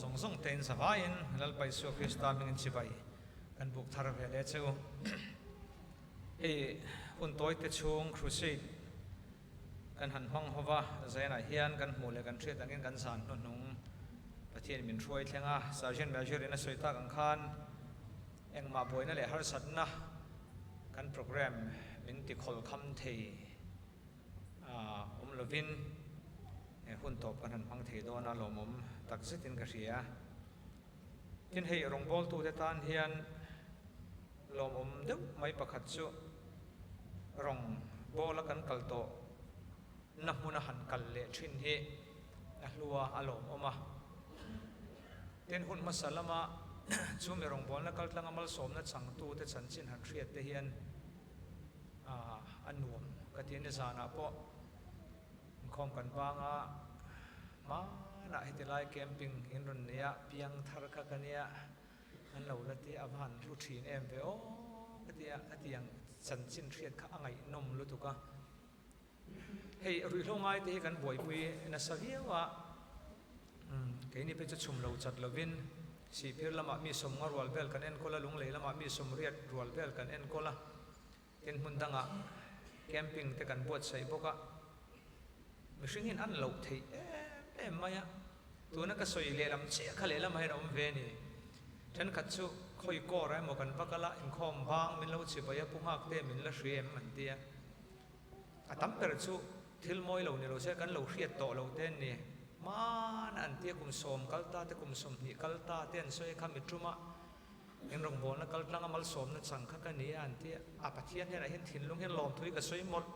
zong zong ten savain lal pai so Krista ming chibai kan buk thar ve le chu e un toy te chung crusade kan han hmang hova zaina hian kan hmu le kan thret angin kan san no nung pathian min throi thlenga sergeant major in a soita kan khan engma boina le har satna kan program min ti khol kham thei lovin hun top kan han hmang thei dona lomom tak zetin ka ria tin hei rong bol tu te tan hian lomom deuh mai pakhat chu rong bola kan kalto na hmuna han kal le thin hi a hlua alom oma ten hun masalama chu mi rong bol na kal tlang amal som na chang tu te chan chin han thriat te hian anuam ka tin ne zana po khom kan wanga ma na hitilai camping in run nia piang thar ka kania an lo lati avan lu thin em ve o katia atiang chan chin thriat kha angai nom lu tuka hei rui hlongai te kan boi pui na saviawa ke ni pe chu chum lo chat lovin si phir lama mi som ngar wal bel kan en kola lung le lama mi som riat rual bel kan en kola ten hun danga camping te kan bot sai boka mihringin an lo thei em maya tuna ka soi le lam che khale lam hai rom ve ni then khat chu khoi ko rai mo kan bakala in khom bang min lo chi baya pungak te min la hriem man tia atam per chu thil moi lo ni lo se kan lo hriat to lo ten ni man an tia kum som kalta te kum som ni kalta ten soi khami truma in rong bol na kal tlang amal som na chang kha ka ni an tia apathian he na hin thin lung hen lom thui ka soi mot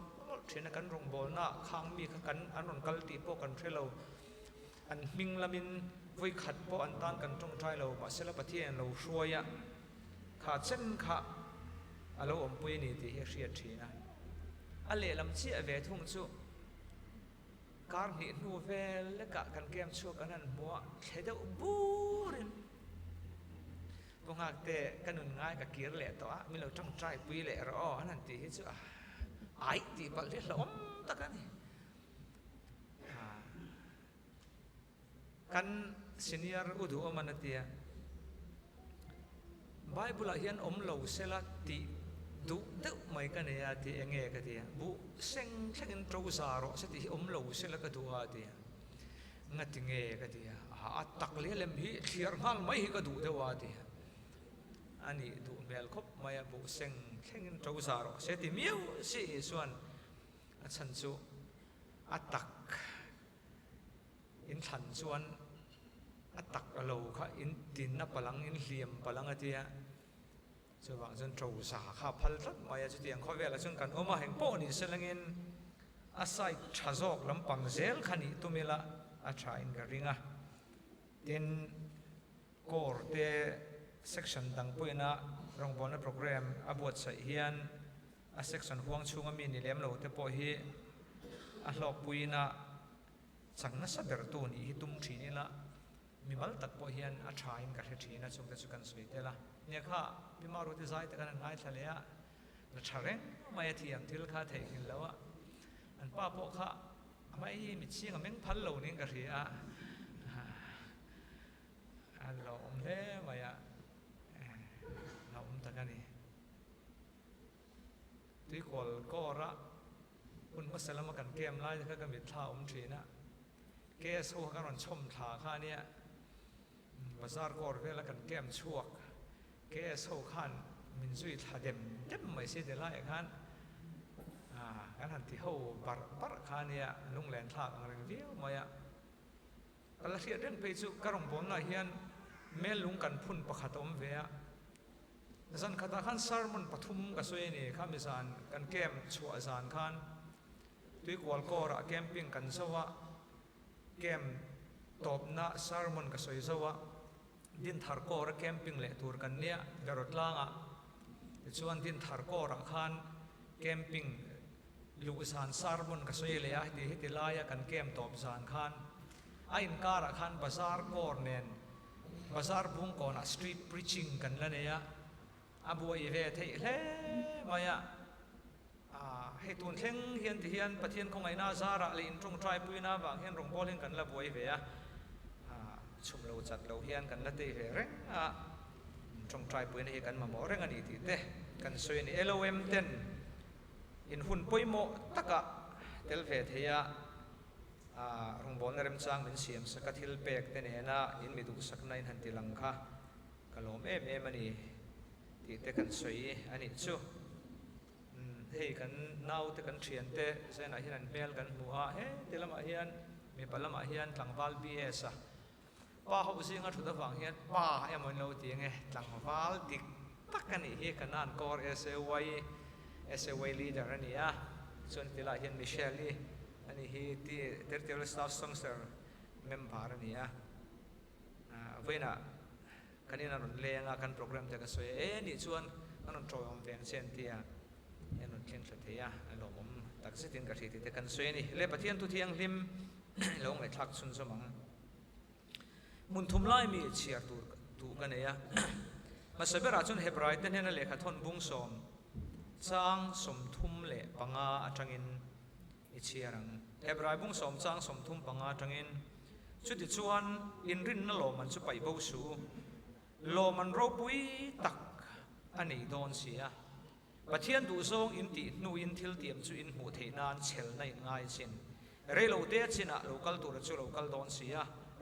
thina kan rong bol na khang mi kha kan an ron kal ti po kan threlo an ming lamin voi khat po an tan kan tong trai lo ma sela pathian lo hruaya kha chen kha alo om pui ni ti he hriat thina ale lam chi ave thung chu kar ni nu vel le ka kan kem chu kan an muwa theda burin pungak te kanun ngai ka kir le to a mi lo tong trai pui le ro anan ti hi chu ai ti bal le lom ta kan kan senior udu omanatia bible hian om lo sela ti du deuh mai ka ne ya ti enge ka ti bu seng thlengin tro sa ro se ti om lo sela ka du a ti ngati nge ka ti a tak le lem hi thiar ngal mai hi ka du de wa ti ani du mel khop mai bu seng thlengin tro sa ro se ti miu si suan a chan chu atak in than chuan atak alo kha in tin na palang in hliam palang atia chuwang chun tro sa kha phal rat mai chu tiang kho vela chun kan oma heng po ni selangin asai thazok lampang zel khani tumila a tha in ga ringa tin kor te section dang puina rong bon program abot sai hian a section huang chunga mi ni lem lo te po hi a hlok puina changna saber tu ni hi tum thini la mi mal tak po hian a tha in ka thina chung te chu kan sui te la ne kha mi ma ro te zai te kan ngai thale a la thare mai thiam thil kha thei hin lawa an pa po kha mai mi chinga meng phal lo ning ka ri a an lo le maya lo ta kan ni tui kol ko ra un masalama kan kem lai ka ka mi tha thina ke so ka ron chom tha kha nia bazar kor vela kan kem chuak ke so khan min zui tha dem mai se de lai khan kan han ti ho bar kha nia lung len tha ang reng viu maya ala ria den pe chu karong bon na hian mel lung kan phun pakhat om ve a zan khata khan sermon pathum ka soi ni khami san kan kem chua zan khan tui kwal ko ra camping kan sawa kem top na sermon ka soi zawa din thar ko ra camping le tur kan nia garot langa chuan din thar ko ra khan camping lu san sermon ka soi le a ti laya kan kem top zan khan ain kara khan bazar kor nen bazar bung ko na street preaching kan la ne ya abu i ve thei hle maya he tun thleng hian ti hian pathian khong ai na zara le in tong trai puina wang hian rong bol hin kan la buai ve a chum lo จัดเราเฮียนกันละตีเร่งจงใจปุยนี่กันมาหมอเร่งอันนี้ทีเตะกันสวยนี่LOMเต้นอินหุ่นปุยโมตะกะเทลเฟเทียรงบอลเริ่มสร้างเป็นเสียมสกัดทิลเปกเตเนน่าอินมีดูสักในหันติลังค่ะกะโลมมันนี่ทีเตะกันสวยอันนี้ชูเฮ้กันน่าวเตะกันเชียนเตะเส้นอาเฮียนเมลกันหัวเฮ้เตละมาเฮียนมีปลามาเฮียนหลังวาลบีเอสป้าเขาไปซื้องัดถุงตะฝังเฮียนป้ามันเราตีไงหลังวาลดิกตักกันนี่เฮียกันนั่นกอร์SAY leader อันนี้ส่วนที่ละเฮียนมิเชลลี่อันนี้ที่เทอร์เทลสตาฟสองเซอร์เมมบาร์อันนี้เว้ยนะคันนี้นั่นเลี้ยงกันโปรแกรมจะกระสวยนี่ชวนนั่นโทรมาเป็นเซนเทียนั่นเขียนสุดที่ลงผมตักสิทินกระถิ่นที่กันสวยนี่เล่ปะเทียนทุเทียงริมลงเลยทักชุนสมังมุนทุมไล่มีเชียร์ตูกันเนี่ยมาสเปราจุนเฮบรายเต้นนั่นเลยขัดทนบุ้งสมจางสมทุมเละปังอาจังอินอิเชียรังเฮบรายบุ้งสมจางสมทุมปังอาจังอินชุดที่ชวนอินรินนั่นโลมันจะไปบูสูโลมันรบวิตักอันนี้โดนเสียปะเทียนดูทรงอินตินูอินทิลเตียมจูอินหูเทนานเชลในง่ายสินเรโลเตชินะโลกัลตัวจูโลกัลโดนเสีย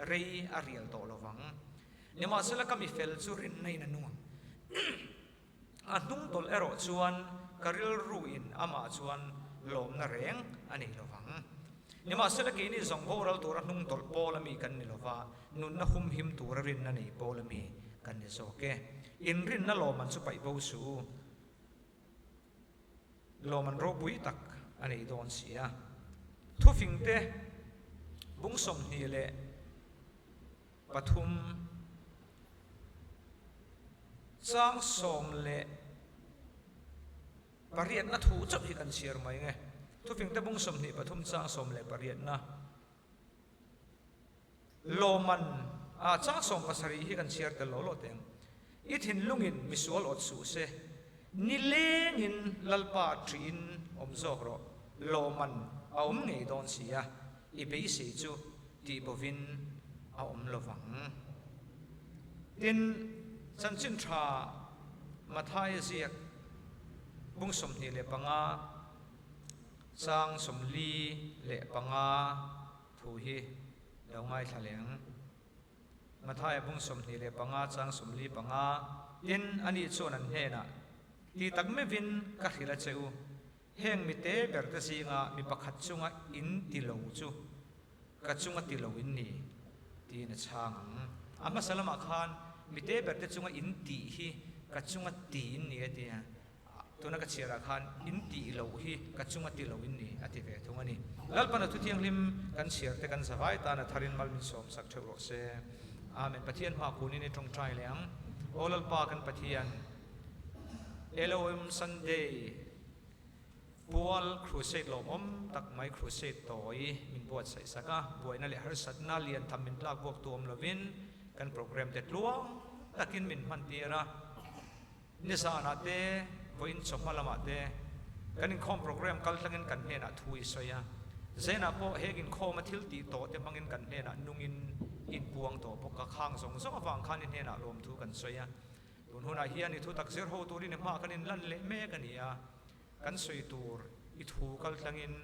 เรย์อารียลโตโลวังเนี่ยมาสละก็มีเฟลจูรินในนันนุ่งนุ่งตลเอโรชวนกริลรูอินอามาชวนลมนเรงอันนี้โลวังเนี่ยมาสละกินี่ส่งโพรัลตัวนุ่งตลโปลมีกันนี่โลวานุนนหุมหิมตัวรินนันนี่โปลมีกันนี่โซเกอินรินนั่นโลมันสุไปบูสูโลมันรบุยตักอันนี้โดนเสียทุฟิงเตบุ้งสมนี่แหละปฐุมสร้างสมเละปริยัตินัทูจับที่กันเชียร์ไหมไงทุฟิงเตบุ้งสมนี่ปฐุมสร้างสมเละปริยัตินะโลมันสร้างสมภาษารีที่กันเชียร์แต่โลโลเต็งอิทินลุงินมิสวลอดสูเซนิเลงินลลปาทรินอมโซโรโลมันเอาไงโดนเสียอีเบสิจูตีบวินเอาโลวังดินสันจินทรามาทายเสียกบุ้งสมนีเลปังอาสร้างสมลีเลปังอาทูฮีดาวไม้ทะเลงมาทายบุ้งสมนีเลปังอาสร้างสมลีปังอาดินอันนี้ส่วนนั้นเฮนะที่ตักไม่วินกัดหิละเจ้าเฮงมิเตะเบิร์ตซีงามีปักขัดจุงอินติโลจูกัดจุงติโลอินนี่ตีนช่างอามาสลามาคานมิเตะเบิร์ตจุงอินตีฮีกัดจุงตีนนี่ตีนะตัวนักเชียร์คานอินตีโลฮีกัดจุงติโลอินนี่อธิเวทุงนี้แล้วปนทุทียงลิมกันเชียร์แต่กันสบายตานะทารินมัลมิสอมสักเท่าไรเสอาเมนปะเทียนมาคูนี่ในตรงใจเลี้ยงโอลลปากันปะเทียนLOM Sunday บัวครูเซตลมตักไม้ครูเซตต่อยมินบวชใส่สักบัวนั่นแหละฮาร์สัตน่าเรียนทำมินลากบวกตัวมลวินกันโปรแกรมเด็ดล้วงตักินมินมันตีระนิสานาเตบัวอินสมมาลมาเตกันอินคอมโปรแกรมกัลตังอินกันเฮน่ะทุยสอยเซน่ะพอเฮกินคอมาทิลตีโตเตบังอินกันเฮน่ะนุ่งอินปวงโตพกกะข้างสองฟังขันอินเฮน่ะรวมทุกันสอยตุนหัวหน้าเฮียนี่ทุตักเสียร์โฮตัวนี้เนี่ยมากันอินลั่นเละแม่กันเนี่ยกันสวยตัวอิทูกัลตังอิน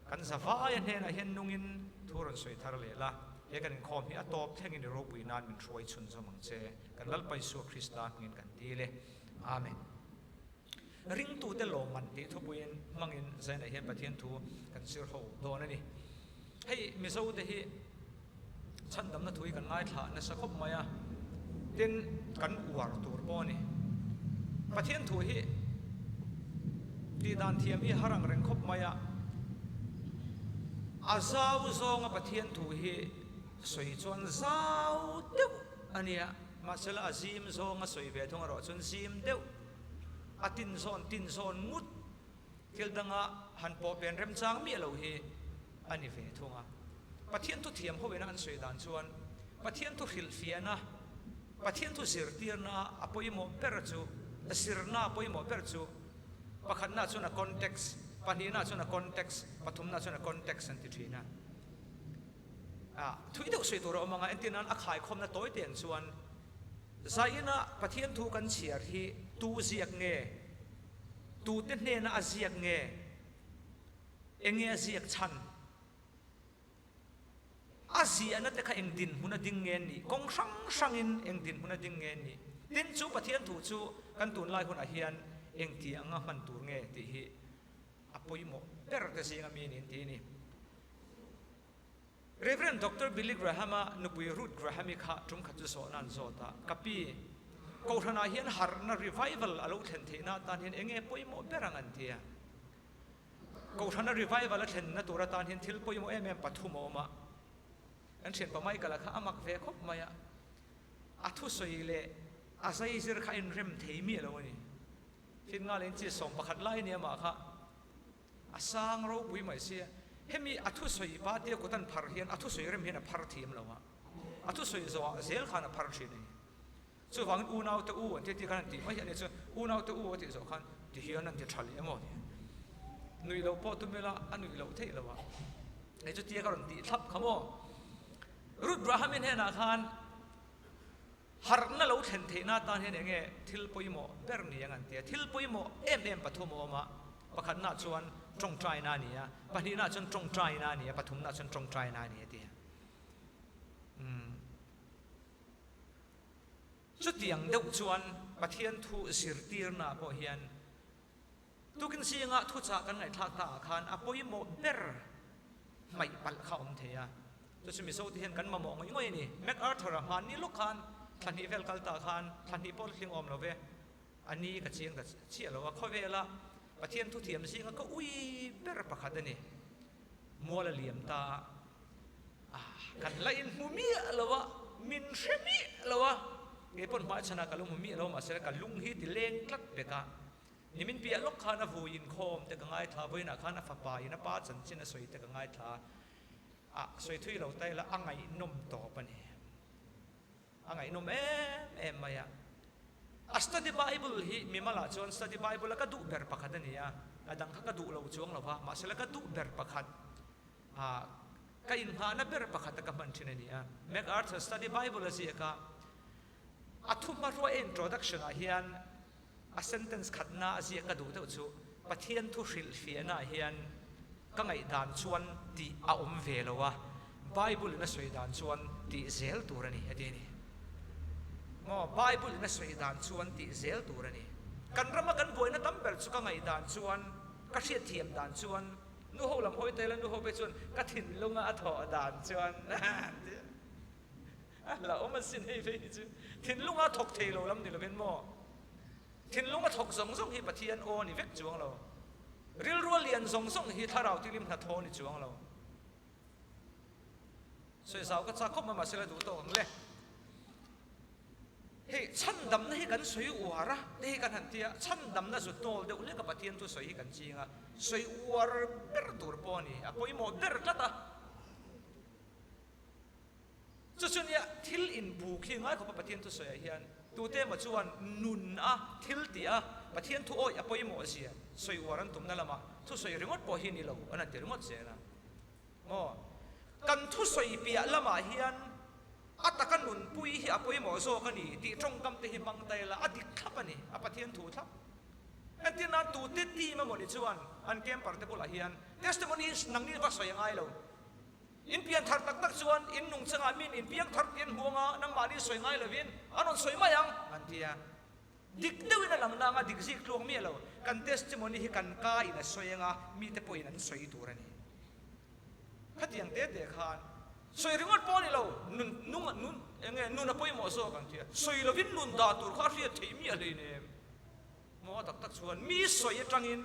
กันสฟ้ายันเฮน่ะเฮนนุ่งอินทุรนสวยทาร์เลละเฮกันอินคอมที่อัตอบแท่งอินโรบุยนานมันช่วยชุนสมังเจกันลัลไปสู่คริสต์านงินกันดีเลยอาเมนริงตูเตโลมันที่ทุบุยนมังอินเซนเฮนปะเทียนทูกันเสียร์โฮโดนนี่ให้มิสูเดฮีฉันดำนัดทุยกันง่ายถ่านสักคบมาเดินกันอวดตัวป้อนี่ประเทศถุยดีดานเทียมอีหรังเร่งคบมายาอาซาวซองประเทศถุยสวยจนซาวเดียวอันนี้มาเสละซิมซองสวยเวทงรอจนซิมเดียวอาตินโซนมุดเที่ยวดังหันปอเป็นเริ่มจางมีเหล่าเฮอันนี้เวทงประเทศทุเทียมเขาเป็นอันสวยดานชวนประเทศทุหิลเฟียนะปะเทียนทุสิร์ตีร์น่าอภัยโมเปรจูสิร์น่าอภัยโมเปรจูปะขันน่าชนะคอนเท็กซ์ปะนี้น่าชนะคอนเท็กซ์ปะทุมน่าชนะคอนเท็กซ์สันติทีนะ ทุยเด็กสวยตัวเรามังอันที่นั้นอาขายคมนะตัวเตียนส่วนใจนะปะเทียนทูกันเฉียที่ตูเสียกเงตูเต้นเนนะอาเสียกเงเองเงเสียกชันอาเซียนั่นแต่ข้าเองดินหุ่นดิ่งเงินนี่กงสังอินเองดินหุ่นดิ่งเงินนี่ดินจูปะเทียนทูจูกันตุนลายหุ่นอาเฮียนเองที่อ่างมันตูเงที่ฮีอปุยโมเปิดแต่สิ่งมีนินที่นี่Reverend Dr. Billy Graham นุบรูด Graham ข้าจุ่มขัดจุโซนันโซตากับปีกูทนาเฮียนหาร์นา revival อารมณ์เห็นที่น่าตานเห็นเองปุยโมเปิดงันที่กูทนา revival เห็นน่าตัวตานเห็นทิลปุยโมปัทุโมมาอันเช่นปะไม่กันละข้าอามักเวคบมาอัทุสวยเลยอาศัยสิรข้าอินเรมเทมีแล้วนี่ฟินงานเล่นจีสมประคัดไล่เนี่ยมาข้าอาสร้างเราบุยไม่เสียเฮมีอัทุสวยบ้าเดียวกุตันพาร์เฮียนอัทุสวยเริ่มเห็นพาร์ทีมแล้วอัทุสวยจะว่าเซลขานะพาร์ทีนี่ส่วนฝั่งอูนาวตัวอูที่ที่กันที่ไม่ใช่เนี่ยส่วนอูนาวตัวอูที่จะขันที่เฮียนั่นจะชัลยังไงนุยเราพอตุ้มเวลาอันนุยเราเท่แล้วไอ้จุดที่กันที่ทับขโมรุดราฮามินเฮนาคานฮาร์นั่นเราเห็นที่หน้าตาเห็นยังไงทิลปุยโมเบอร์นี่ยังไงที่ทิลปุยโมปฐมโมมาประคันน่าชวนจงใจนานี่ปนีน่าชวนจงใจนานี่ปฐมน่าชวนจงใจนานี่ที่จุดยังเดือดชวนปะเทียนทูสิรตีร์นาโบเฮียนตุกินซีงะทุจากกันไงท่าตาคานอปุยโมเบอร์ไม่ปัลข้าวเทียจะสมิโซที่เห็นกันมามองอย่างนี้แม็กอาร์เธอร์มันนี่ลูกคานทันทีเวลกัลตาคานทันทีพอลลิงอมเราเวอันนี้ก็เชียงกับเชี่ยเราว่าข้อเวลาปะเทียนทุเทียมสิงก็อุ้ยเบอร์ประคัดนี่มัวละเหลี่ยมตากันไล่มุมีเราว่ามินเชมิเราว่าเกี่ยปนมาชนะกันลุงมุมีเรามาเสร็จกันลุงฮิตเล่งกลัดเบกะนี่มินเปียลูกคานฟูยินโคมแต่ก็ง่ายท่าบ่อยนะคานฟ้าปายนะป้าจันชินสวยแต่ก็ง่ายท่าสวยทุยเราไต่ละอ่างไงนมต่อปนี่อ่างไงนมมายาstudy Bible ฮีมีมาละจวน study Bible แล้วก็ดูเบอร์ประคัดนี่ดังข้าก็ดูเราจวงเราพะมาเสร็จแล้วก็ดูเบอร์ประคัดก็อินหานะเบอร์ประคัดตะกับมันชินนี่แม็กอาร์เธอ study Bible ละสิก็ทุกมารู้ introduction เฮียนsentence ขัดหน้าสิก็ดูเท่าชูปะเทียนทุศิลฟีน่ะเฮียนก็ไงด่านชวนที่อาอมเวลวะ Bible น่ะสวยด่านชวนที่เซลตัวนี่เดี๋ยวนี้Bible น่ะสวยด่านชวนที่เซลตัวนี่กันรำกันบ่อยนะตั้มเปิดสุก็ไงด่านชวนก็เชียเทียมด่านชวนนู้หัวลำห้อยเตยแล้วนู้หัวไปชวนก็ถิ่นลุงอาถอด่านชวนเราเอามาสินให้ไปจูถิ่นลุงอาถกเทโลลำนี่เราเป็นหม้อถิ่นลุงอาถกส่งให้ปะเทียนโอนี่เวกจวงเราเรียลรัวเลียนส่งให้ท่าเราที่ริมหัดโทนี่จวงเราสวยสาวก็จะเข้ามาเสร็จดูโตงเลยเฮ้ชั้นดำนี่กันสวยอวาระนี่กันหันที่ชั้นดำน่ะสุดโตเดี๋ยวเลี้ยกับปะเทียนตัวสวยกันจริงสวยอวาระเบอร์ตัวปอนี่พอยโมเบอร์ละตาจุดนี้ทิลอินบุกยังไงเขาปะเทียนตัวสวยเฮียนตัวเต้มาชวนนุนทิลตีปะเทียนตัวโอ้ยพอยโมเสียสวยอวาระตุ่มนั่นละมาทุสวยริมดพอหินี่เราอันนั้นเดี๋ยวริมดเสียนะกันทุสวยเปียละมาเฮียนอัตกันนุนปุยฮิอปุยหมอโซกันนี่ที่ตรงกำเตหิมังไตละอดิขับนี่อปะเทียนถูทับอันที่นั่นตูเตตีมาหมดชวนอันเกมปาร์เตปุลาเฮียนเทสติมอนีนังนี่ว่าสวยยังไงเราอินเพียงทัดตักชวนอินนุ่งสง่ามินอินเพียงทัดอินหัวงานังมาดีสวยไงเราวินอันนั้นสวยมายังอันที่ดิกดูนั่นหลังนางดิกซิกลวงเมียเรากันเทสติมอนีฮิกันกายนะสวยงามีแต่ปุยนั้นสวยตัวนี่ขัดยังเตะเด็กขานสวยริมดปอนี่เรานุ่งยังไงนุ่งน่ะปุยหมอโซกันที่สวยเราวินนุ่งดาตัวข้าเรียกที่มีอะไรเนี่ยมอตักชวนมีสวยจังอิน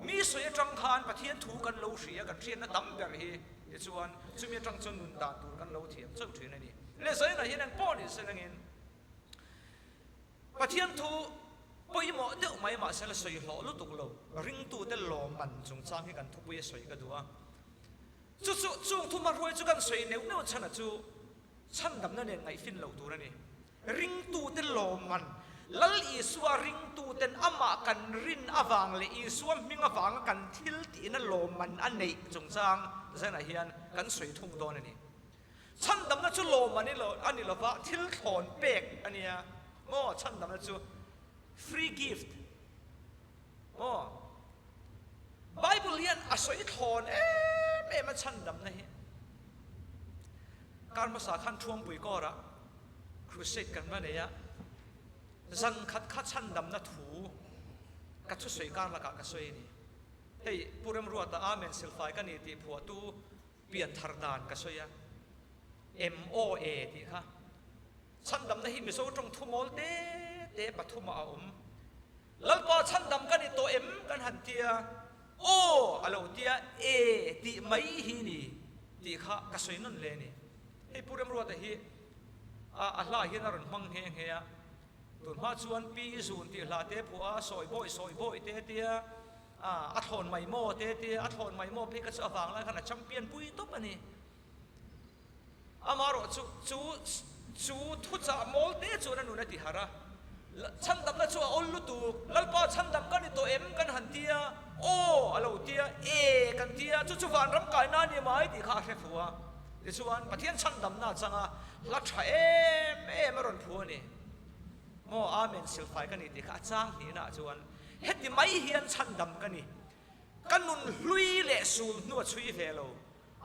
มีสวยจังขานปะเทียนถูกันเราเสียกันเทียนน่ะดำแบบนี้เดี๋ยวชวนจะมีจังชนนุ่งดาตัวกันเราเทียมเจ้าถือในนี้เนี่ยสวยน่ะเห็นนั่งปอนี่สวยนั่งอินปะเทียนถูปุยหมอเดี๋ยวไม่มาเสร็จสวยหล่อลุตุกเราริงตัวเตลอมันจงจ้างให้กันทุกปุยสวยกันดูจู่ทุ่มมารวยจู่กันสวยเนื้อฉันจู่ฉันดำนั่นเองไงฟินเหล่าตัวนั่นเองริงตูเตลอมัน ลลอีสวาริงตูเต็นอามากันรินอวังเลยอีสวมมิงอวังกันทิลตีนั่นโลมันอันนี้จงจางเส้นไหนเฮียนกันสวยทุ่งโดนนี่ฉันดำนั่นจู่โลมันนี่โลอันนี้โลว่าทิลถอนเปกอันนี้โม่ฉันดำนั่นจู่ free gift โม่ไบเบิลเลียนอาศัยถอนไม่มาฉันดำนี่การภาษาขันท่วมปุยก็ระครูเสกกันมาเนี่ยจันคัดฉันดำนัดถูกัดชุดสวยการละกัดสวยนี่เฮ้ยพูดเรื่องรัวตาอาเมนสิลไฟกันนี่ที่ผัวตู้เปลี่ยนทาร์ดานกัดสวยอะ MOA ที่ค่ะฉันดำนั่นฮิมิโซตรงทุ่มอลเตปฐุมอาแล้วพอฉันดำกันนี่ตัว M กันหันเตียโอ้อะไรเตีย A ที่ไม่ฮีนี่ที่ค่ะกัดสวยนั่นเลยนี่เฮ้ยพูดเรื่องรัวแต่ฮีอะไรฮีน่ารันมังเฮงเฮียตุนมาชวนปีศูนย์ที่ลาเตผัวสอยบ่อยเตียอัฐอนไม่โม่เตียอัฐอนไม่โม่พี่ก็จะฟังแล้วขนาดแชมเปี้ยนปุยตุ๊บอันนี้มารอจูทุจามอลเตจูนั่นนู่นที่หาระฉันดำนั่นชัวอลลุตุแล้วพอฉันดำกันนี่ตัว M กันหันเตียโอ้อะไรเตีย A กันเตียจู่ๆฟันรำกายนั่นนี่ไม่ที่ข้าเทผัวเดี๋ยวชวนประเทศฉันดำน่าจังลักษณะมารอนผัวนี่โม่อาเมนสิลไฟกันนี่ที่ข้าจ้างนี่นะจวนเฮ็ดที่ไม่เฮียนฉันดำกันนี่กันนุนลุยเละสูนวดช่วยเฟล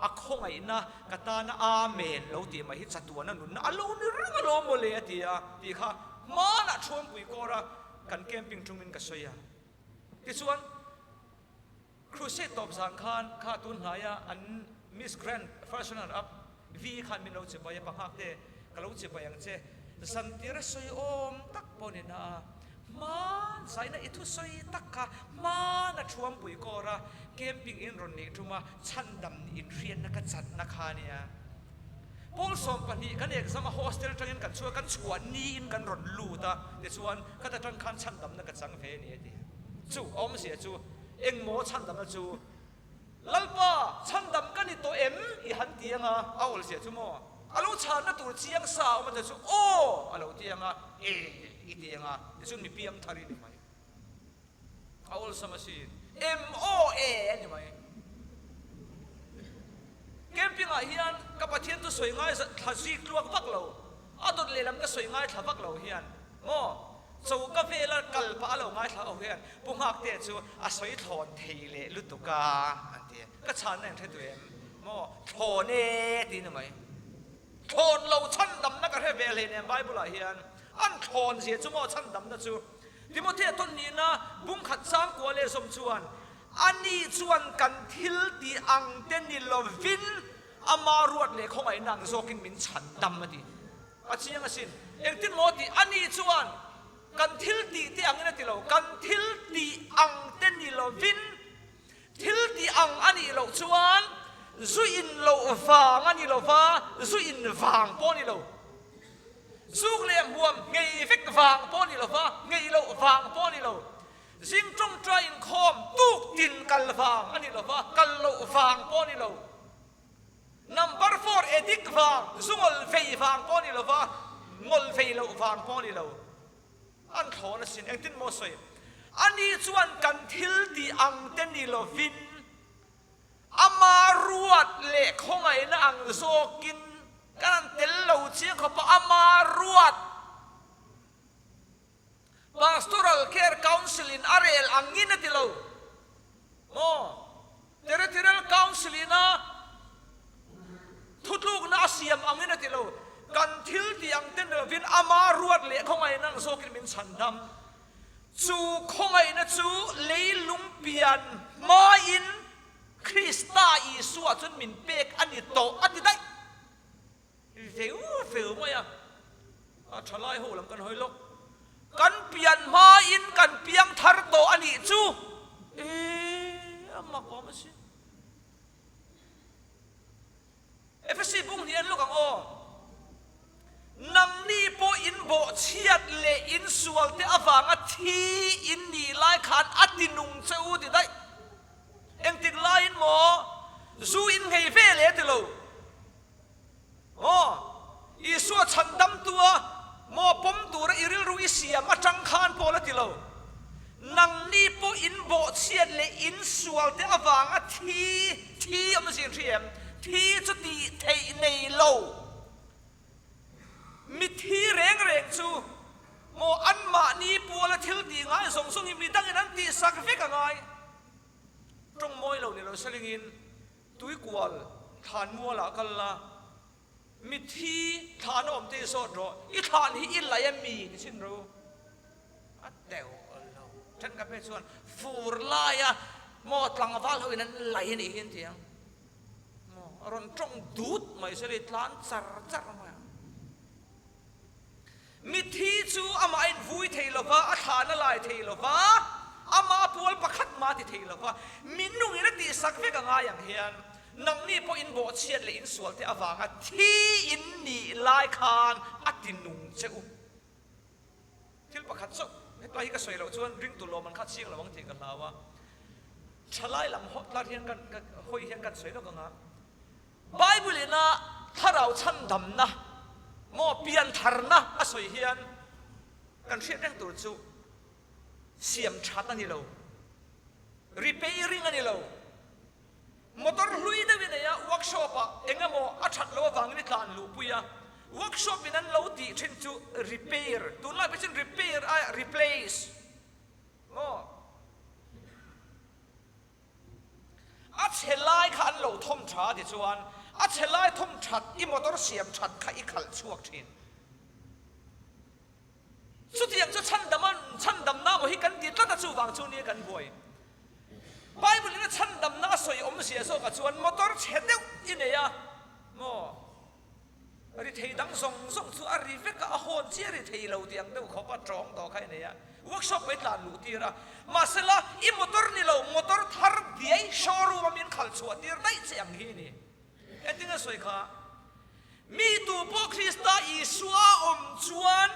อักคงไอ้นะกตานะอาเมนเราที่มาฮิตสัตตัวนั้นนุนอารมณ์นี่เรื่องอารมณ์โมเลที่ที่ข้ามาหน้าชวนปุยกอระกันแคมปิ้งตรงนี้ก็สวยที่ส่วนครูเซตตบสังขารข้าตุนหายอันมิสแกรนด์เฟอร์ชันอัพวีขันมินเราจะไปปังหักเตะก็เราจะไปยังเจสันติระสวยตักปนนะมันใส่ในอิทุสวยตักค่ะมันน่ะชวนปุยกอระแคมปิ้งอินรอนนี่ทุมาชันดำอินเรียนนักจัดนักขาเนี่ยพวกสมปนิกันเอกสมาโฮสเทลจังกันช่วยกันชวนนี่อินกันรอนลูตาเดี๋ยวชวนก็จะจังคันชันดำนักจังเฟนี่ดิจู่อมเสียจู่เอ็งโมชันดำนะจู่ลัลป้าชันดำกันนี่ตัว M อีหันเตียงเอาเสียจู่โมอาลูชานะตัวเชียงสาวมันจะจู่โอ้อาลูเตียงA อีเตียงเดี๋ยวจู่มี PM ทารีนี่ไหมเอาสมาชิน MOA นี่ไหมเกมปิ้งเฮียนกับประเทศตัวสวยง่ายถ้าซีกลัวฟักเราตุนเลลำก็สวยง่ายถ้าฟักเราเฮียนโม่สูกาแฟแล้วกัลปะเราง่ายถ้าเอาเฮียนปุ่งหักเตะจู่สวยถอนเทเลลุตุกาอันเดียก็ชันนั่นเท่ตัวเองโม่ถอนเอดีนะไหมถอนเราชั้นดำนักกระเทเวเลเนี่ยไบเบิลเฮียนอันถอนเสียจู่โม่ชั้นดำนะจู่ที่โมเทต้นนี้นะบุ้งขัดซ้ำกว่าเลยสมชวนอันนี้ชวนกันทิลตีอังเตนิลวินอามารวดเลยของไอ้นางโซกินมินฉันดำมาดิอาชีพสินเอ็งที่โมติอันนี้ชวนกันทิลตีที่อังนี่ติเรากันทิลตีอังเตนิลวินทิลตีอังอันนี้เราชวนซุอินเราฟังอันนี้เราฟ้าซุอินฟังป้อนี่เราสุกเลี้ยงบวมไงฟิกฟังป้อนี่เราฟ้าไงเราฟังป้อนี่เราสิ่งจงใจอินคอมตุกตินกัลฟังอันนี้เราฟ้ากัลเราฟังป้อนี่เราnumber 4 edik vang zungol fei vang poni lova ngol fei lo vang poni lo an thona sin engtin mo soi ani chuan kan thil ti ang ten ni lovin ama ruat le khongai na ang zokin kan tel lo chi kho pa ama ruat pastoral care council in arel angin ti lo mo territorial council naทุลูกน่าเสียมอังนี้นะที่เรากันทิลที่ยังเต้นวินอามารุดเละของไอ้นั่งโซกินมินฉันดำจูของไอ้นั่นจูเลยลุงเปียนมาอินคริสตาอีสัวจนมินเปกอันนี้โตอันนี้ได้เฟลไหมทลายหูลำกันหอยลกกันเปลี่ยนมาอินกันเปียงทาร์โตอันนี้จูมาบอกมาสิเอฟซีบุ้งเนียนลูกอ๋อนังนี่โปอินโบเชียดเลอินสวลเตอฟังอทีอินนี่ไล่ขันอตินุงเจ้าติได้เอ็งติดไล่อินโมซูอินไงเฟเลติโลอ๋ออีสัวฉันดำตัวโมปมตัวอิริลร rui sia ma tang khan pola tilo nang ni po in bo chiat le in sual te awanga thi am sin thiam thi chu ti thei nei lo mi thi reng chu mo an ma ni pola thil ti ngai song mi dang an ti sak fe ka ngai trong moi lo ni lo selingin tui kwal than mua la kal la mi thi than om te so ro I than hi in la ya mi ni sin ro a deu lo chan ka pe chuan fur la ya mo tlang val ho in lai ni hin tiang mo ron trong dut mai se le tlan char ma mi thi chu ama in vui thei lo wa a than lai thei lo wa ama pol pakhat ma ti thei lo wa minung ina ti sak ve ka nga yang hian nang ni po in bo chiat le in sual te awanga thi in ni lai khan atinung cheu thil pakhat so hetlai ka soi lo chuan ring tu lo man khat siang lawang te ka lawa thalai lam hot la hian kan hoi hian kan soi lo ka nga bible ina tharau chan dam na mo pian tharna a soi hian kan hriat reng tur chu siam that ani lo repairing ani lo motor hlui da wina ya workshop a engamo a that lo wang ni tlan lu puya workshop in an lo ti thin chu repair tu la pe chin repair a replace mo a chelai khan lo thom tha ti chuan a chelai thom that I motor siam that kha I khal chuak thin chu tiang chu chan dam na mo hi kan ti tla ta chu wang chu ni kan boi bible ina chan dam na soi om sia so ka chuan motor chedeu ine ya mo ari thei dang song chu ari ve ka hon chi ari thei lo tiang deu kho pa trong to khai ne ya workshop pe tlan lu ti ra masala I motor ni lo motor thar diai showroom min khal chu tir dai chang hi ni etinga soi kha mi tu po krista isua om chuan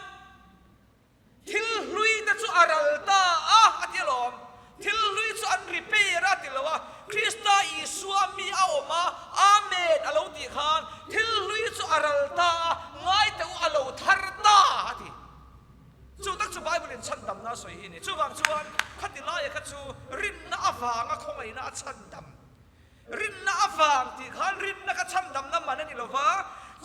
thil hlui ta chu aral ta a atilom thil hlui chu an repair atilowa krista isua mi a oma amen alo ti khan thil hlui chu aral ta ngai te u alo thar ta ati chu tak chu bible in chan dam na soi hi ni chu wang chuan khatilai kha chu rin na awanga khongai na chan dam rin na awang ti khan rin na ka chan dam na man ani lova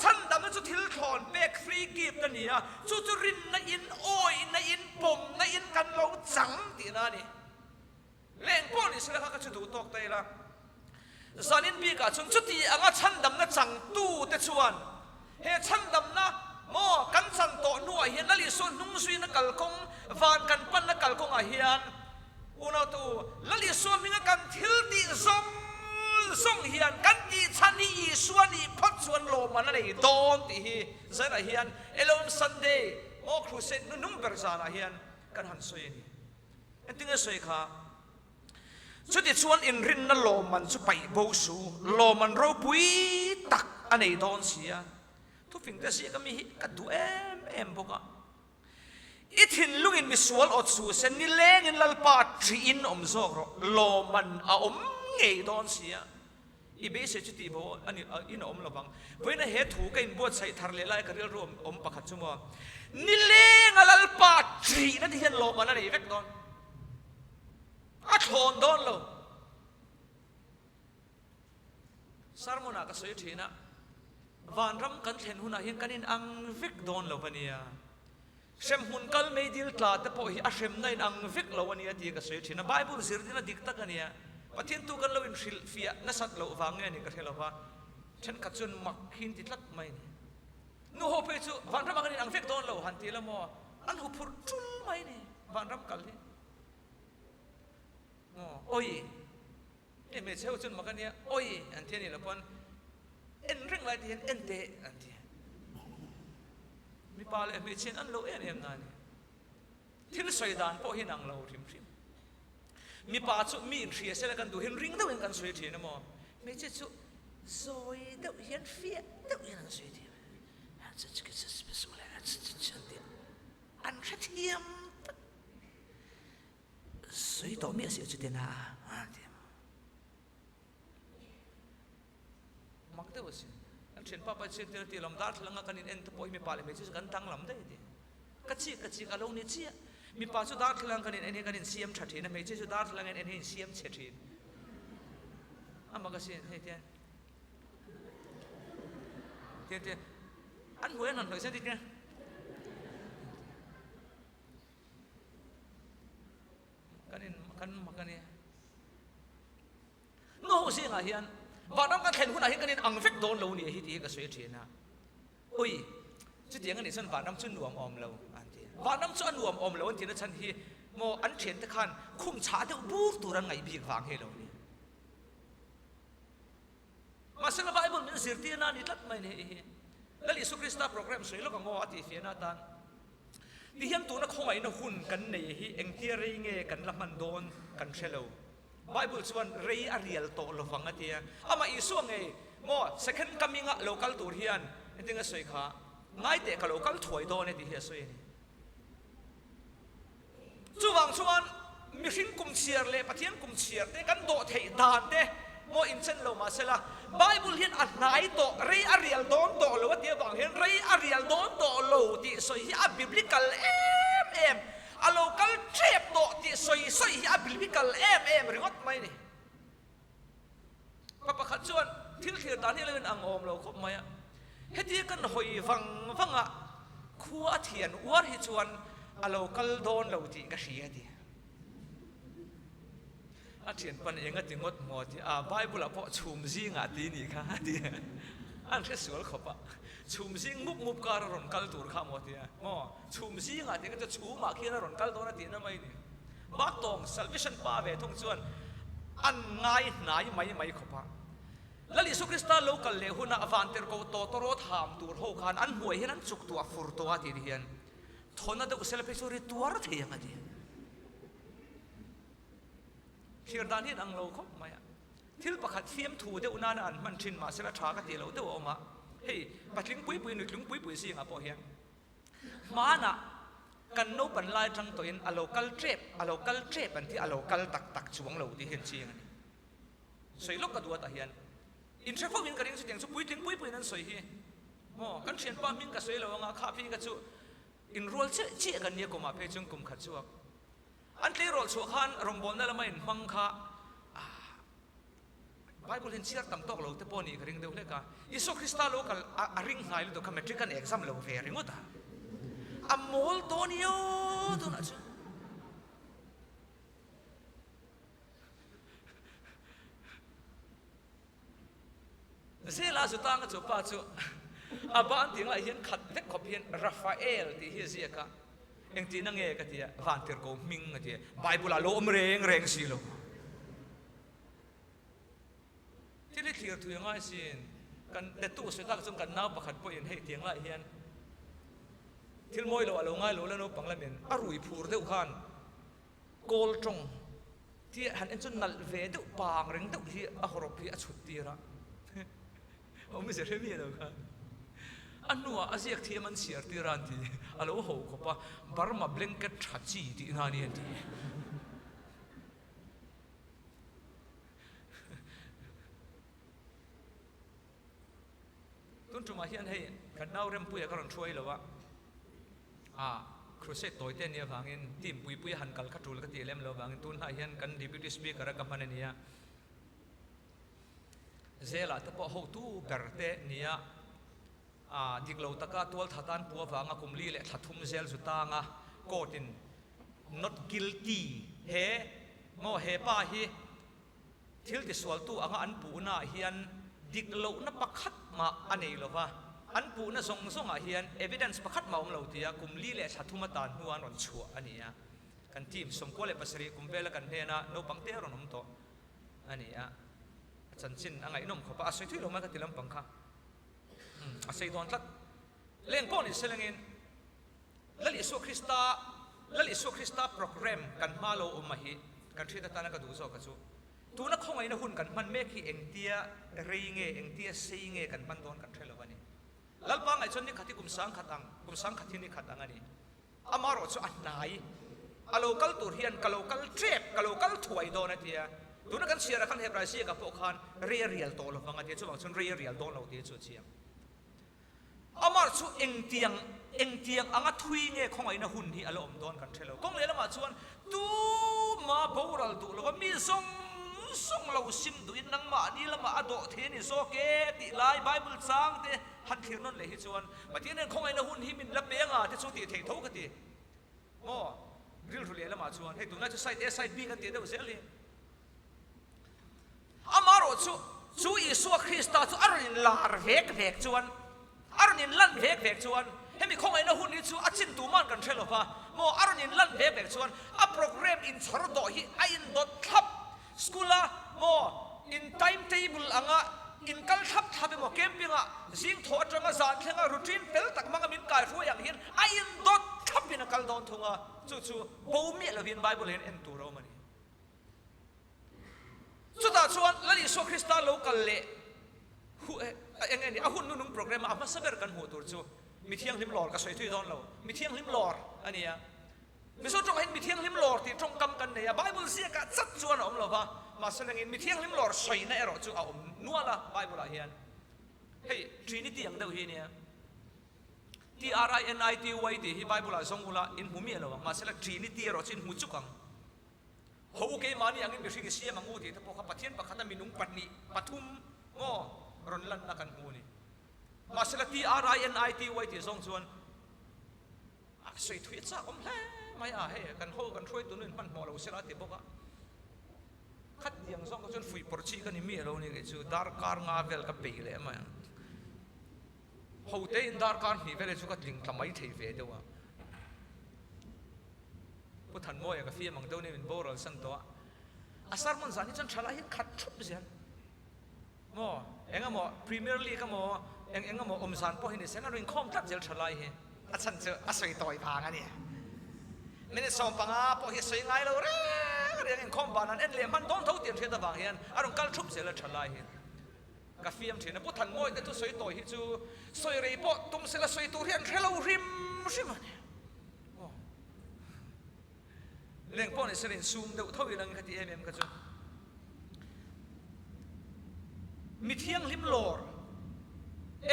chan dam chu thil thon pek free gift ani ya chu rin na in oi na in pom na in kan lo chang ti na ni leng pon ni sela ka chu du tok tai la zanin bi ka chung chu ti anga chan dam na chang tu te chuan he chan dam na mo kan chan to nu a hian lali so nung sui na kal kong van kan pan na kal kong a hian una tu lali so minga kan thil ti song hian kan ti chani I suani phat chuan lo man nei don ti hi zara hian elom sunday o crusade nu num ber zana hian kan han soi ni entinga soi kha chu ti chuan in rin na lo man chu pai bo su lo man ro pui tak anei don sia tu fing ta si ka mi ka du em boka ithin lungin mi sual ot su sen ni leng in lalpa tri in om zok ro lo man a om ngei don sia ibe se chuti bo ani in om lawang voina he thu kain bo chai thar le lai ka rel rom om pakhat chumo ni leng alal pa tri na ti hian lo man ani vek don a thon don lo sarmona ka soi thina van ram kan thlen huna hian kanin ang vek don lo pania sem hun kal me dil tla te po hi a sem nain ang vek lo ania ti ka soi thina bible sir dina dik tak ania pathin tu kan lo in hril fia na sat lo wange ni ka thelawa chen ka chun mak hin ti tlat mai ni nu ho pe chu van ram kanin ang vek don lo han ti la mo an hu phur tul mai ni van ram kal ni oi eme cheu chun makania oi an thiani la pon en ring lai ti en te an ti mi pa le me chen an lo em na ni thil soi dan po hin ang lo rim mi pa chu mi thria se la kan du hin ring do en kan soi thi na mo me che chu soi do hian fia do hian soi thi ha chu chu chu special la chu chu ti an khathiam soi do mi se chu te na mak de was an chen pa pa chen ti lam dar thlanga kan in en to poi mi pa le me chu kan tang lam dai ti kacik along ni chia mi pa chu dar thlang kanin ene kanin siam thathi na me chu dar thlang ene siam chethin ama ka sin he tian an huan han hoi sa ti tian kan makani no si nga hian vanam ka thlen huna hi kanin angvek don lo ni hi ti ka soi thina oi chu tiang ani san vanam chu nuam om lo an ti vanam chu nuam om lo an ti na chan hi mo an thlen te khan khum cha de bur turan ngai bi wang he lo ni masala bible min zirti na ni lat mai ne hi lali su krista program soi lo ka ngo ati fiana tan ti hian tu na khongai na hun kan nei hi engtia rei nge kan laman don kan thelo bible chuan rei arial to lo wanga tia ama isu nge mo second coming a local tur hian etinga soi kha ngai te ka local thoi do ne ti hi soi ni chuwang chuan mi hring kum chiar le pathian kum chiar te kan do thei dan te mo in chen lo ma sela bible hian a nai to rei arial don to lo tia bang hian rei arial don to lo ti soi hi a biblical em a local trip to ti soi hi a biblical em ringot mai ni pa pakhat chuan thil thir dan hi len ang om lo khop mai a heti kan hoi wanga khuwa thian war hi chuan a local don lo ti ka hria ti a thian pan enga tingot mo ti a bible a po chum zinga ti ni kha ti an the sual khopa chum zing mup ka ron kal tur kha mo ti mo chum zinga ti ka chu ma khina ron kal don ti na mai ni ba tong salvation pa ve thong chuan an ngai nai mai khopa lali su krista local le huna avanter ko to ro tham tur ho khan an huai hian an chuk tu a fur to ati hian thona de usel pe suri tuar theyanga ti thir dan hin ang lo khop maya thil pakhat fiam thu de unana an man thin ma sela tha ka ti lo de oma hei patling pui nu tlung pui si nga po hian mana kan no pan lai tang to in a local trip an ti a local tak chuang lo ti hin chi ngani soi lok ka duat a hian in trafo min karing su tiang su pui nan soi hi mo kan thian pa min ka soi lo nga kha phi ka chu in rol che kan ni ko ma phe chung kum kha chuak an te rol chu khan rombol na lama in mang kha bible hin chiar tam tok lo te poni karing de le ka iso krista local a ring ngai lo ka metric an exam lo ve ringota amol tonio tu na chu zela zu tang chu pa chu aban ting la hian khat vek khop hian Raphael ti hi zia ka eng ti na nge ka tia van ter ko ming nga tia bible a lo om reng si lo ti le clear tu ngai sin kan de tu se tak chung kan naw pakhat po in hei tiang la hian thil moi lo alo ngai lo la no panglamen arui phur deuh khan kol tong ti han en chun nal ve deuh pang reng deuh hi a horop hi a chut tira om se re mi lo khan anua aziak thiaman siar tiran ti alo ho khopa barma blanket thachi ti ngani ti tun tuma hian hei kan nau rem puya karon throi lowa crusade toy ten ya wangin tim pui han kal khatul ka ti lem lo wangin tun ha hian kan deputy speaker ka man ania zela ta po ho tu berte nia diklo taka tual thatan puwa wanga kumli le thathum zel zutanga courtin not guilty he mo he pa hi thil ti swal tu anga an pu na hian diklo na pakhat ma anei lova an pu na song a hian evidence pakhat ma lo tia kumli le thathuma tan huan ron chua ania kan team somko le pasari kumbela kan hena no pangte ron om to ania chanchin anga inom khopa asoi thui lo ma ka tilam pangkha asai don tlat leng pon is selengin lali so krista program kan malo umahi kan thita tana ka du so ka chu tuna khongai na hun kan man me khi engtia reinge engtia seinge kan pan don kan thelo bani lalpa ngai chon ni khati kum sang khathi ni khatang ani amaro chu anai a local tur hian ka local trip ka local thuai don atia tuna kan siara kan he praisia ka po khan real to lo wanga ti chu wang chon real don lo ti chu chiang amar chu eng tiang anga thui nge khongai na hun hi alom don kan thelo kong le lama chuan tu ma boral du lo mi song lo sim du in nang ma ni lama ado the ni so ke ti lai bible sang te han thir non le hi chuan patien en khongai na hun hi min la pe nga te chu ti thei tho ka ti mo ril ru le lama chuan he tu na chu side a side b kan ti de sel hi amaro chu Isu Krista chu arunin lar vek chuan arunin lan vek chuan hemi khong ai na hun ni chu achin tu man kan thelo pa mo arunin lan vek chuan a program in chordo hi a in dot thap skula mo in timetable anga in kal thap mo camping a jing tho atanga zan thlenga routine pel tak manga min kai ru yang hin a in dot thap in kal don thunga chu bo mi la vin bible en tu ro mani chuta chuan lani Isu Krista local le hu engeni a hun nung program a saber kan hu tur chu mi thiang lim lor ka soi thui don lo mi thiang lim lor ania mi so trong hin mi thiang lim lor ti trong kam kan ne bible sia ka chat chuan om lo ba ma selengin mi thiang lim lor soi na ero chu a om nuala bible a hian hey trinity ang dau hi nia trinity hi bible a zongula in humi lo ma sela trinity ero chin hu chukang ho ke mani angin be ringi sia mangu ti tapo ka pathian pakhata minung patni pathum mo ron lan na kan hu ni masala trinity ti zong chuan a sei thui cha om he mai a he kan ho kan throi tu nin pan mo lo sela ti boka khat yang zong ko chuan fui porchi kan mi lo ni ke chu dar kar nga vel ka pe le ma ho te in dar kar hi vel chu ka ling tlamai thei ve dewaผู้ทันมวยกับฟีมังเต้านี่เป็นโบราณสันตัวอาสามันสันนี่จนชลาหินขัดชุบเสียนมอเอ็งก็มอพรีเมียร์ลีกก็มอเอ็งก็มออมสันพอเห็นเสียงอะไรคอมทัดเจลชลาหินอาฉันเจออาศัยต่อยพากันเนี่ยไม่ได้ส่งปังอาพอเห็นสวยงามเราเรื่องคอมบานันเอ็นเลี้ยมันโดนเท่าเตียนเทียนตะบางเห็นอารมณ์การชุบเสียแล้วชลาหินกับฟีมเทียนผู้ทันมวยแต่ตัวสวยต่อยฮิจูสวยรีพอตุ้มเสียละสวยตัวเรียนเทลริมใช่ไหมเรื่องพวกนี้เสร็จซูมเดี๋ยวเท่าอย่างนั้นที่ก็จะมีเที่ยงลิมลอร์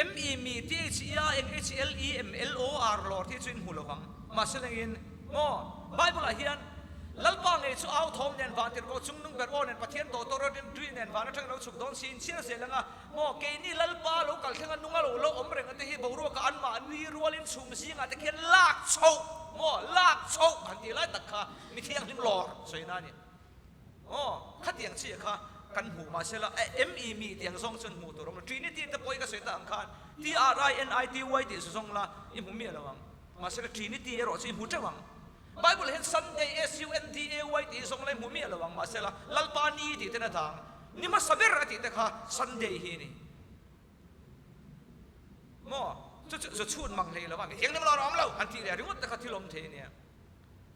ME มี THERNHLEMLOR ลอร์ที่จุนหูลวังมาเสร็จอย่างนี้โอ้ไบเบิลเฮียนลัลปังเอชูเอาทอมเนียนวันที่เราจุงนุ่งเบอร์โอเนียนปะเทียนโตโตรดินดุยเนียนวันนั้นเราฉุกโดนซีนเชื่อเสียงอ่ะโอ้เกนี่ลัลปาเรากัลเทงันนุ่งเราอมเรงกันที่บ่รู้ว่ากันมาอันนี้รัวลินซูมซีงอ่ะแต่เขียนลากโชว์โม่ลากโชว์หันทีไล่ตักขามีเที่ยงลิมลอร์สวยน่านี่โอ้ขัดเตียงเชี่ยค่ะกันหูมาเสียละME มีเตียงซองจนหูตัวเราทรีนิตี้ตะปอยก็สวยต่างกันTRINITY ที่ซองละอิมหูมีอะไรบ้างมาเสียละทรีนิตี้เราสิหูเจ้าบ้างไบเบิลเห็น Sunday SUNDAY ที่ซองละหูมีอะไรบ้างมาเสียละลัลปานีที่เต็นทางนี่มาสับเบอร์ที่เด็กค่ะ Sunday ฮีนี่โม่จะชูนมังเลยแล้วว่าเฮียงนี่มันเราอมเราอันที่เดียวที่เขาที่ลมเทเนี่ย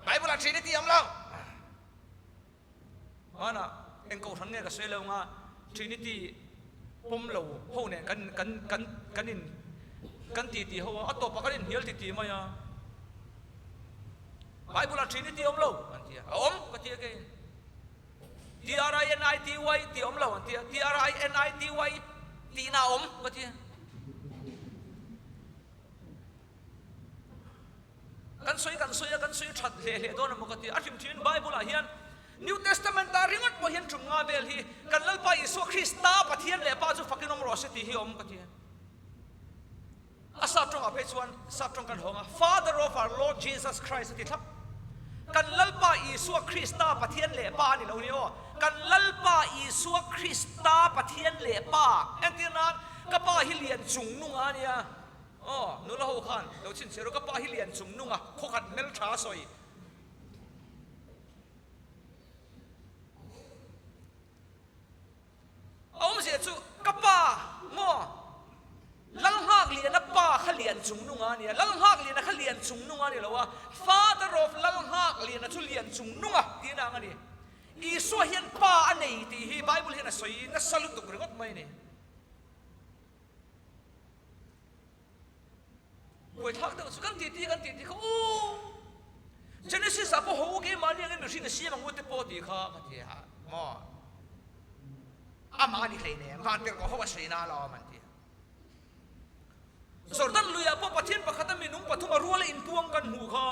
ไบเบิลทรีนิตี้อมเราว่านะเอ็งกูทั้งเนี่ยก็เสียแล้วง่ะทรีนิตี้ปุ่มเราห้องเนี่ยกันตีเขาว่าอัตโตปะกันเฮียลตีมาอ่ะไบเบิลทรีนิตี้อมเราอันที่อมก็ที่กันTRINITY ตีอมเราอันที่TRINITY ตีน่าอมก็ที่กันสวยชัดเลยโดนมันก็ที่อาทิตย์ที่ไบเบิลเฮียนNew Testament ตาริงัดพอเห็นจุงงาเบลฮีกันลัลปาอิสุคริสต์ปะเทียนเลป้าจูฟักกินอมรอสติฮิอมก็ที่อาซาตรงอภิชวนซาตรงกันหง Father of our Lord Jesus Christ ที่ทับกันลัลปาอิสุคริสต์ปะเทียนเลป้านี่เราเนี่ยกันลัลปาอิสุคริสต์ปะเทียนเลป้าเอ็นที่นั้นก็ป้าฮิเลียนจุงนุ่งอันเนี่ยอ๋อนู่นเราหัวขันเราชินเสร็จเราก็ป้าฮิเลียนจุงนุ่งอ่ะข้อขัดเมลชาสอยเอาเสียจูกับป้าโม่ลังหากเลียนป้าขเลียนจุงนุ่งอันเนี่ยลังหากเลียนขเลียนจุงนุ่งอันเนี่ยเราว่า Father of ลังหากเลียนชุเลียนจุงนุ่งอ่ะที่นั่งอันนี้อีส่วนเห็นป้าอันนี้ที่ฮีไบเบิลเห็นสวยนักสรุปตุกเรื่องไม่เนี่ยป่วยทักเดี๋ยวสุกันตีเขาโอ้เจเนซิสอะพอหัวเกมันยังไงไม่รู้สิมันวุฒิปอดีค่ะก็ที่ฮะโม่อามานี่ใครเนี่ยมันเป็นก็เขาว่าสวยน่าล้อมันที่ สอดันลุยาพอปะเทียนปะขัดมีนุ่งปะทุ่งรัวเลยอินพวงกันหูข้า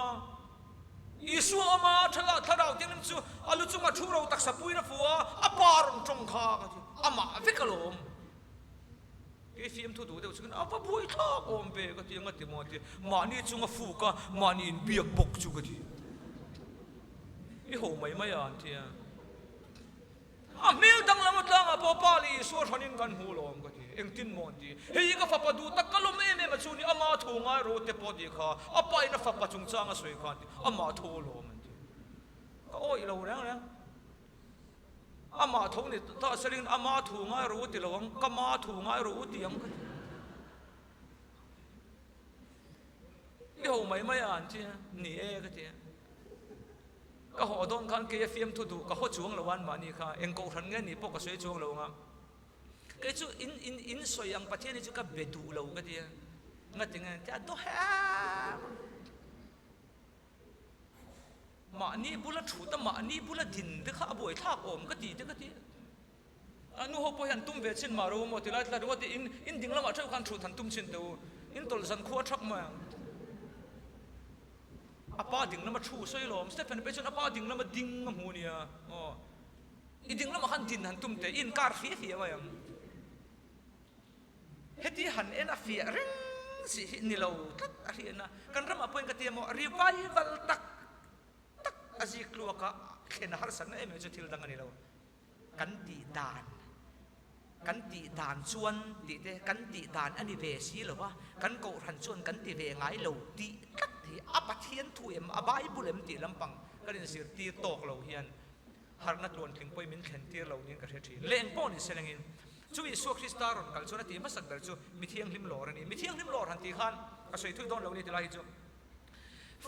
อิสุอามาทลาทลาวเตียงนิมซูอาลุจุมาชูเราตักสปุยนะฟัวอาปารงจงข้ากันทีอามาฟิกกะลมเอฟเอ็มทุดูเดี๋ยวฉันอาปะบุยท่าอมเปกันทีงัดทีมอทีมานี่จุงฟูกะมานี่เบียบกจุกันทีอีโหไม่อ่านทีมิลดังละมัดลังอ่ะพอปาลีส่วนนี้กันหูลมกันทีเอ็งตินมอนทีเฮ้ยก็ฝับดูตักกะลมเอ็มมาชูนี่อามาทูงายโรเตปอดีข้าอาไปนะฝับจุงจางอ่ะสวยกันทีอามาทูลมทีก็โอ้ยเราเนี่ยอามาทูนี่ถ้าสลิงอามาทูงายโรติเราก็มาทูงายโรติยังกันอีโหไม่อ่านทีนี่เอกันทีก็หัวโดนกันเกี่ยฟิล์มทุดูก็หัวช่วงละวันมานี่ค่ะเอ็งกูทันเงี้ยนี่พวกก็สวยช่วงละวันก็จู่อินสวยยังประเทศนี้จู่ก็เบ็ดดูละวันก็ดีงั้นถึงงั้นจะดูแฮมานี่บุลชุดมานี่บุลดินเด็กข้าบ่อยทักอมก็ดีเด็กก็ดีอันนู้นพอยันตุ้มเบ็ดชินมารู้หมดที่ไรแต่ว่าที่อินดิ่งละมาเท่ากันชุดทันตุ้มชินเดียวอินตอลสันขั้วชักมาอาป้าดิ่งแล้วมาชูสวยลมสเตฟานไปจนอาป้าดิ่งแล้วมาดิ่งมาหูเนี่ยอ๋ออีดิ่งแล้วมาหันดินหันตุ้มเตอินการเฟียมาอย่างเฮติหันเอ็นอาเฟียเร่งสินี่เราตัดอะไรนะกันรำมาเป็นกติมอรีไววัลตักอาจิกลัวกะเขนหาสันเอ็มจะทิลดังนี่เรากันตีดานชวนตีเตกันตีดานอันนี้เวสีหรือว่ากันโกรันชวนกันตีเวงไงเราตีตัดที่อาบัตเทียนถุยมอาบายบุเลมตีลำปังก็เรียนสิตีตอกเราเฮียนหากนัดล้วนถึงไปมินเข็นตีเราเนี่ยก็เท่ทีเล่งป้อนี่เสลงินช่วยสู้คริสต์ตาร์อนกันชวนตีมาสักเดือนจู่มิเทียงลิมหล่อนี่มิเทียงลิมหล่อหันตีขันก็ช่วยทุยโดนเราเนี่ยตีไรจู่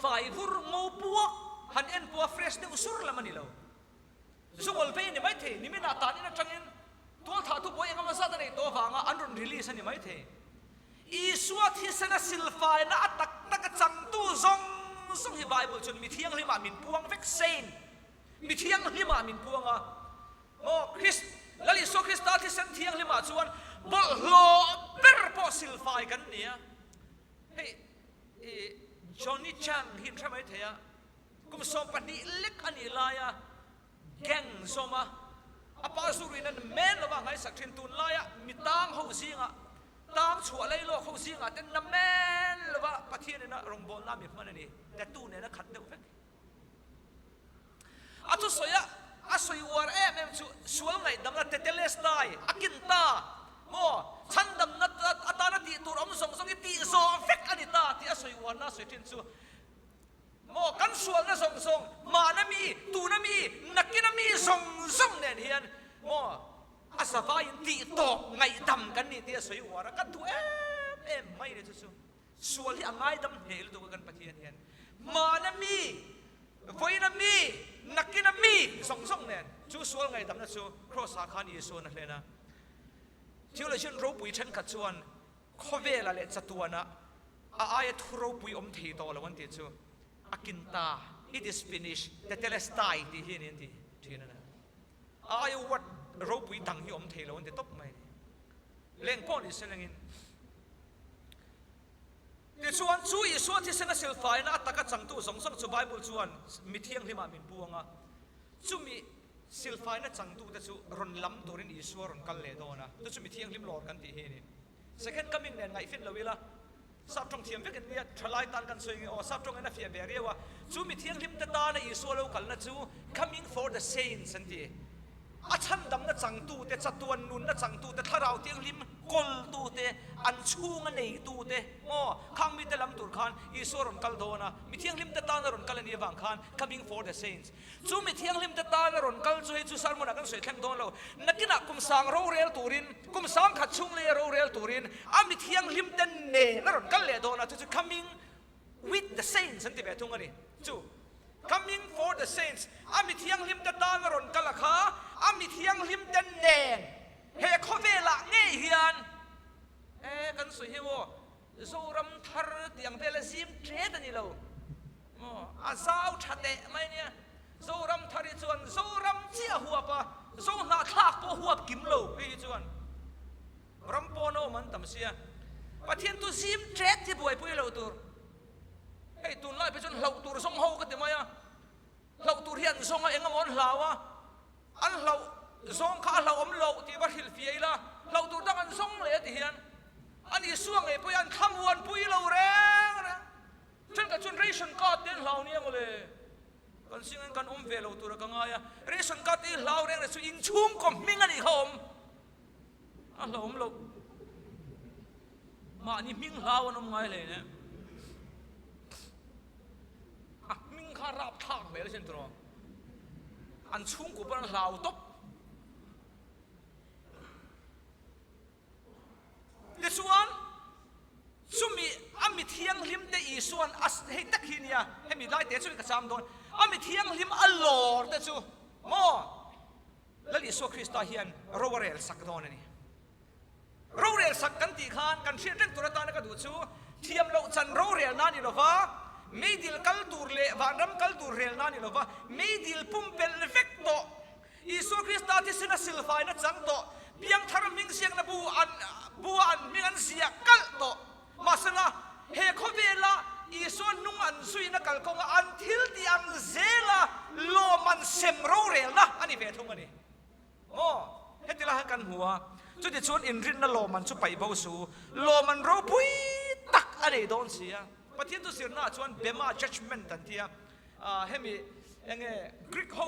ฝ่ายผู้งูปัวหันเอ็นปัวเฟรชเนี่ยอุสุรละมันนี่เราสุ่งอลเปนี่ไม่เทนี่ไม่น่าตานี่นะจังอินตัวถาทุบวยเองมาซาตนี่ตัวฟังอันรุนรีลีสนี่ไม่เทอีสวดที่สนะสิลฟายนะตักตักจังตู้ซงฮิบายบุจนมีเที่ยงลิมามินพวงเวกเซนมีเที่ยงลิมามินพวงโอ้คริสแล้วลิโซคริสต์ที่เส้นเที่ยงลิมาชวนบอลโลเปอร์พอสิลฟายกันเนี่ยเฮ้ยจอห์นนี่จังหินใช่ไหมเทียกุมสมปนิเล็กอันนี้ลายแกงสมาอาปาสุรินันแม่นระว่าไงสักเทนตุนลายมีตังเขาสิงตังชัวไล่โลกเขาสิงแต่น้ำแม่นระว่าประเทศเนี่ยนะรงบอลน้ำมีมันนี่แต่ตู้เนี่ยนะขัดเดือดอาทุสอยอาสอยวาร์เอ็มชัวไงดำนัดเตเลสไตอากินตาโม่ฉันดำนัดอาตานาตีตัวอมส่งตีโซเฟกอันนี้ตาที่อาสอยวาร์น่าสวยทิ้งชัวโม่กันส่วนน่ะส่งมานะมีตูนะมีนักกินนะมีส่งเนี่ยเฮียนโม่อาสวายินตีตกไงดำกันนี่ที่อาสอยวาร์กันตัวเอ็มไม่เลยจู่ส่วนที่อ่างไงดำเฮลตัวกันปะเทียนเฮียนมานะมีไฟนะมีนักกินนะมีส่งเนี่ยจู่ส่วนไงดำนะจู่ครอสสาขานี่ส่วนนั่นเลยนะที่เราเช่นรูปวิชันกัดส่วนข้อเวลาเล็ดจัตัวนะอายทุรูปวิอมทีโตแล้ววันที่จู่อากินตา it is finished แต่เทเลสไตที่เฮียนี่ที่นั่นนะอายวัดรูปวิดังที่อมทีแล้ววันที่ตบไม่เล่งป้อนอิสระงินที่ส่วนช่วยส่วนที่เสนอสิลไฟนะตะกัดจังตู้ส่งจู่ไบเบิลส่วนมีเที่ยงที่มามินพวงจู่มีสิลไฟนะจังตู้แต่จู่รอนล้ำตัวรินอิสวรอนกันเลโดนะแต่จู่มีเที่ยงลิมหลอดกันที่เฮียนี่ second coming เนี่ยไงฟินละเวลาสับตรงเทียมเวกันเนี่ยทลายตันกันสวยงามสับตรงนั้นเฟียเบียเรียว่าจู่มีเที่ยงลิมตะตาในอิสวรกันนะจู่ coming for the saints สันติอาชันดำนะจังตู้แต่จัตุวันนุนนะจังตู้แต่ถ้าเราเที่ยงลิมกลตู้แต่อันชูงในตู้แต่โอ้ข้างมีแต่ลำตุรคานอิสวรกันโดนะมีเที่ยงลิมตะตานะรอนกันเนี่ยวังคาน coming for the saints จู่มีเที่ยงลิมตะตานะรอนกันจู่ให้จู่สารมุนักันสวยแข็งโดนเรานักกินกุมสังโรเรลตูรินกุมสังขัดชุงเลโรเรลตูรินมีเที่ยงลิมเดนเน่นะรอนกันเลยโดนะจู่ coming with the saints สันติเบตุงกันนี่จู่coming for the saints มีเที่ยงลิมตะตานรอนกันละค่ะมีเที่ยงลิมเดนเน่เฮข้อเวลาเงี้ยเฮียนกันสวยเฮวโซรัมทาร์เตียงเปลซิมเทรดนี่เราอาซาวชัดเดะไหมเนี่ยโซรัมทาริจวนโซรัมเจียหัวปะโซนาทากปหัวกิมโลไอ้จวนรัมโปโนมันตั้มเสีย ปะเทียนตัวซิมเจ็ดที่ป่วยปุ้ยเหล่าตัวเฮ้ยตุนไล่ไปจนเหล่าตัวส่งเขากันเดี๋ยวมาเหล่าตัวเทียนส่งเองก็มอนเหล่าอันเหล่าส่งข้าเหล่าอมเหล่าที่บ้านหิลฟีไอ้ละเหล่าตัวตั้งอันส่งเลยที่เฮียนอันนี้ส่วงไอ้ปุ้ยอันขมวนปุ้ยเหล่าแรงนะฉันกับจนเรชันก็เดินเหล่านี้มาเลยกันสิ่งกันเวลาตัวกันไงเรชันก็ที่เหล่าแรงเลยสุอินชุ่มก็มิ่งอันนี้เขาอันเหล่าอมเหล่ามานี่มิ่งเหล่าอันไงเลยเนี่ยมิ่งข้ารับทางเลยเช่นตัวอันชุ่มกูเป็นเหล่าตบเดี๋ยวส่วนสุมีอามิเทียงลิมเตอีส่วนอัสเฮตักฮินียให้มีได้เตะสุมีกระซามโดนอามิเทียงลิมอัลลอฮ์เตะสุโมแล้วอิสุคริสต์เฮียนโรเวลสักโดนนี่โรเวลสักกันตีขานกันเชื่อเรื่องตัวตานก็ดูชูเทียมเราจันโรเวลนั่นนี่หรอวะไม่ดิลกัลตูร์เล่วานรำกัลตูร์เรลนั่นนี่หรอวะไม่ดิลปุ่มเป็นเฟกโตอิสุคริสต์ที่สินะสิลไฟนัดจังโตเพียงทาร์มิงเสียงนะบูอันมิงันเสียกัลโตมาสละเฮโคเวลาอีส่วนนุ่งอันสุยนักกัลกงอันทิลที่อันเซลาโลมันเซมโรเรลนะอันนี้เวทุงอันนี้โอ้เฮติลากันหัวจุดที่ชวนอินรินนั่นโลมันชุบไปบ่าวสูโลมันโรปุยตักอะไรโดนเสียปะเทียนตุสิรน่าชวนเบมา judgment ทันทีเฮมียังไงกรีกโฮ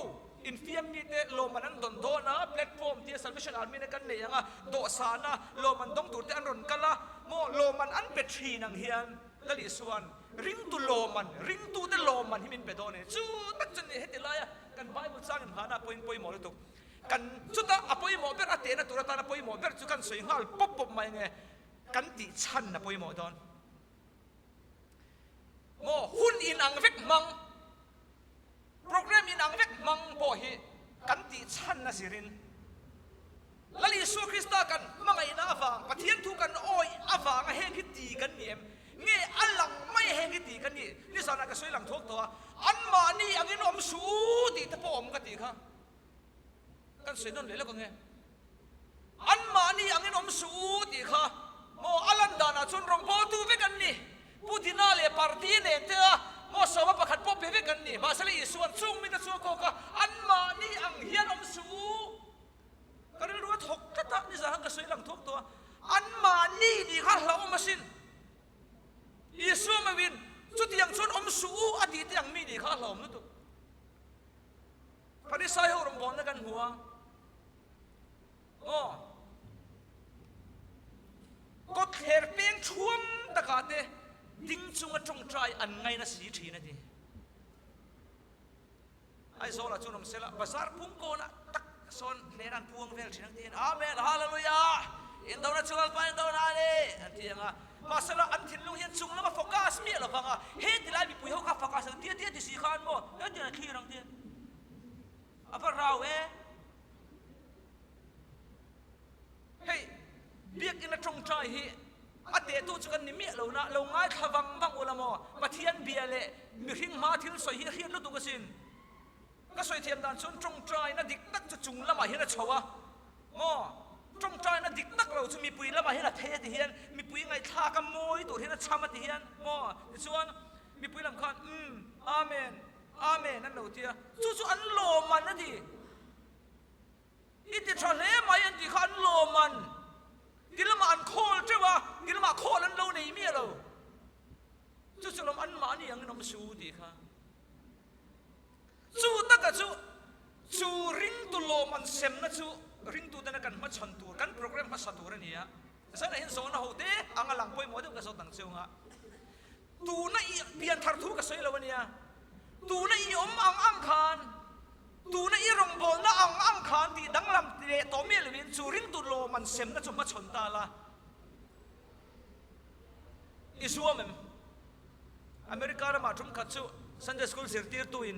อินฟิมมีเตโลมันอันดนโดนะแพลตฟอร์มที่ Salvation Army ในกันเนี่ยngaโดสานะโลมันต้องตูดที่อันรนกันละโมโลมันอันเป็ดชีนังเฮียนแล้วดิส่วนริงตูโลมันริงตูเตโลมันที่มินเป็ดโดเนี่ยจูตักจนเนี่ยเฮติลายกันไบเบิลสร้างกันหาหน้าปอยหมอเลยตุกกันจุดนั้นอปอยหมอเบอร์อเตนะตัวตานะปอยหมอเบอร์จุกันสวยงามป๊บมาไงกันติชันนะปอยหมอดอนโมหุ่นอินอังเวกมังโปรแกรมอินอังเวกมังโบฮีกันติชันนะสิรินแล้วอิสุคริสต์กันมังไงน่าฟังปะเทียนทุกันโอ้ยอาฟังเฮงคิดดีกันเนี่ยเงี้ยอันหลังไม่เฮงคิดดีกันนี่นี่สานะก็สวยหลังทุกตัวอันมานี่อันนี้นอมสูดีตะปอมกันดีค่ะกันสวยนั่นเลยแล้วก็ไงอันมานี่อันนี้นอมสูดีค่ะโมอลันดานะชนรองโพตูเวกันนี่พูดที่น่าเลยปาร์ตี้เนี่ยเถอะโมสาวประคัดพบเวกันนี่มาสละอิส่วนซุ่มมิตรสัวโกกะอันมานี่อังเฮียนอมสูก็เรียกว่าถกกระตักนี่สาหังก็สวยหลังทุกตัวอันมานี่ดีค่ะเราอมาสินอิส่วนมาวินจุดยังชนอมสูอดีตยังมีดีค่ะเราไม่ถูกพอดีสายหัวรำบอลกันหัวโอ้ก็เขียนเป็นช่วงตะการเตดิ้งจุงจงใจอันไงนะสีทีนะทีไอ้โซลาจุนมเสละภาษาพุ่งโกนะตักโซนเนรันพวงเวลทีนังทีอาเมนฮาเลลูยาอินดาวนาจุลไปอินดาวนาเนอันที่ยังมาสละอันที่ลุงเห็นจุงแล้วมาโฟกัสมีอะไรฟังเฮ็ดที่ไรมีปุยเขากับโฟกัสเดียที่สีขานโม่เฮ็ดที่นั่นขี้รังเดียอะไรเราเฮ้ยเบียกอินจงใจเฮอาเตตุจุกันนิมิเรานะเราง่ายขวังบังอุลามะมาเทียนเบียเละมีหิ้งมาทิลสวยเฮียนลุตุกสินก็สวยเทียนดันชนจงใจนะดิกนักจะจุงละมาเฮียนชัวโม่จงใจนะดิกนักเราจะมีปุยละมาเฮียนเทติเฮียนมีปุยไงท่ากำมวยตัวเฮียนชามาติเฮียนโม่ส่วนมีปุยลำคันอาเมนอาเมนนั่นเราเทียจู่ๆอันโลมันนะดิอิติทะเลมายันดิขันโลมันกิลมาอันโคลใช่ปะกิลมาโคลอันเราในมีเราจู่ๆลมอันมานี่ยังน้ำสูดีค่ะจู่ตักจู่ริงตุโลมันเซมนะจู่ริงตุนั่นกันมาชันตัวกันโปรแกรมมาสัตว์นี่ฮะสันนิษฐานโซนเอาเด้อังหลังไปหมดทุกกระสุนต่างเสียงฮะตูน่ะเปลี่ยนทาร์ทุกกระสุนแล้ววันนี้ตูน่ะอมอังคารตูน่ะรองบอลน่ะอังคารที่ดังลำเตะตัวเมียเลยวินจูริงตุโลมันเซมน่ะจุ่มมาชนตาละอิสุวามอเมริกาเรามาทุ่มขัดจู่ซันเดย์สคูลเสียตีร์ตุอิน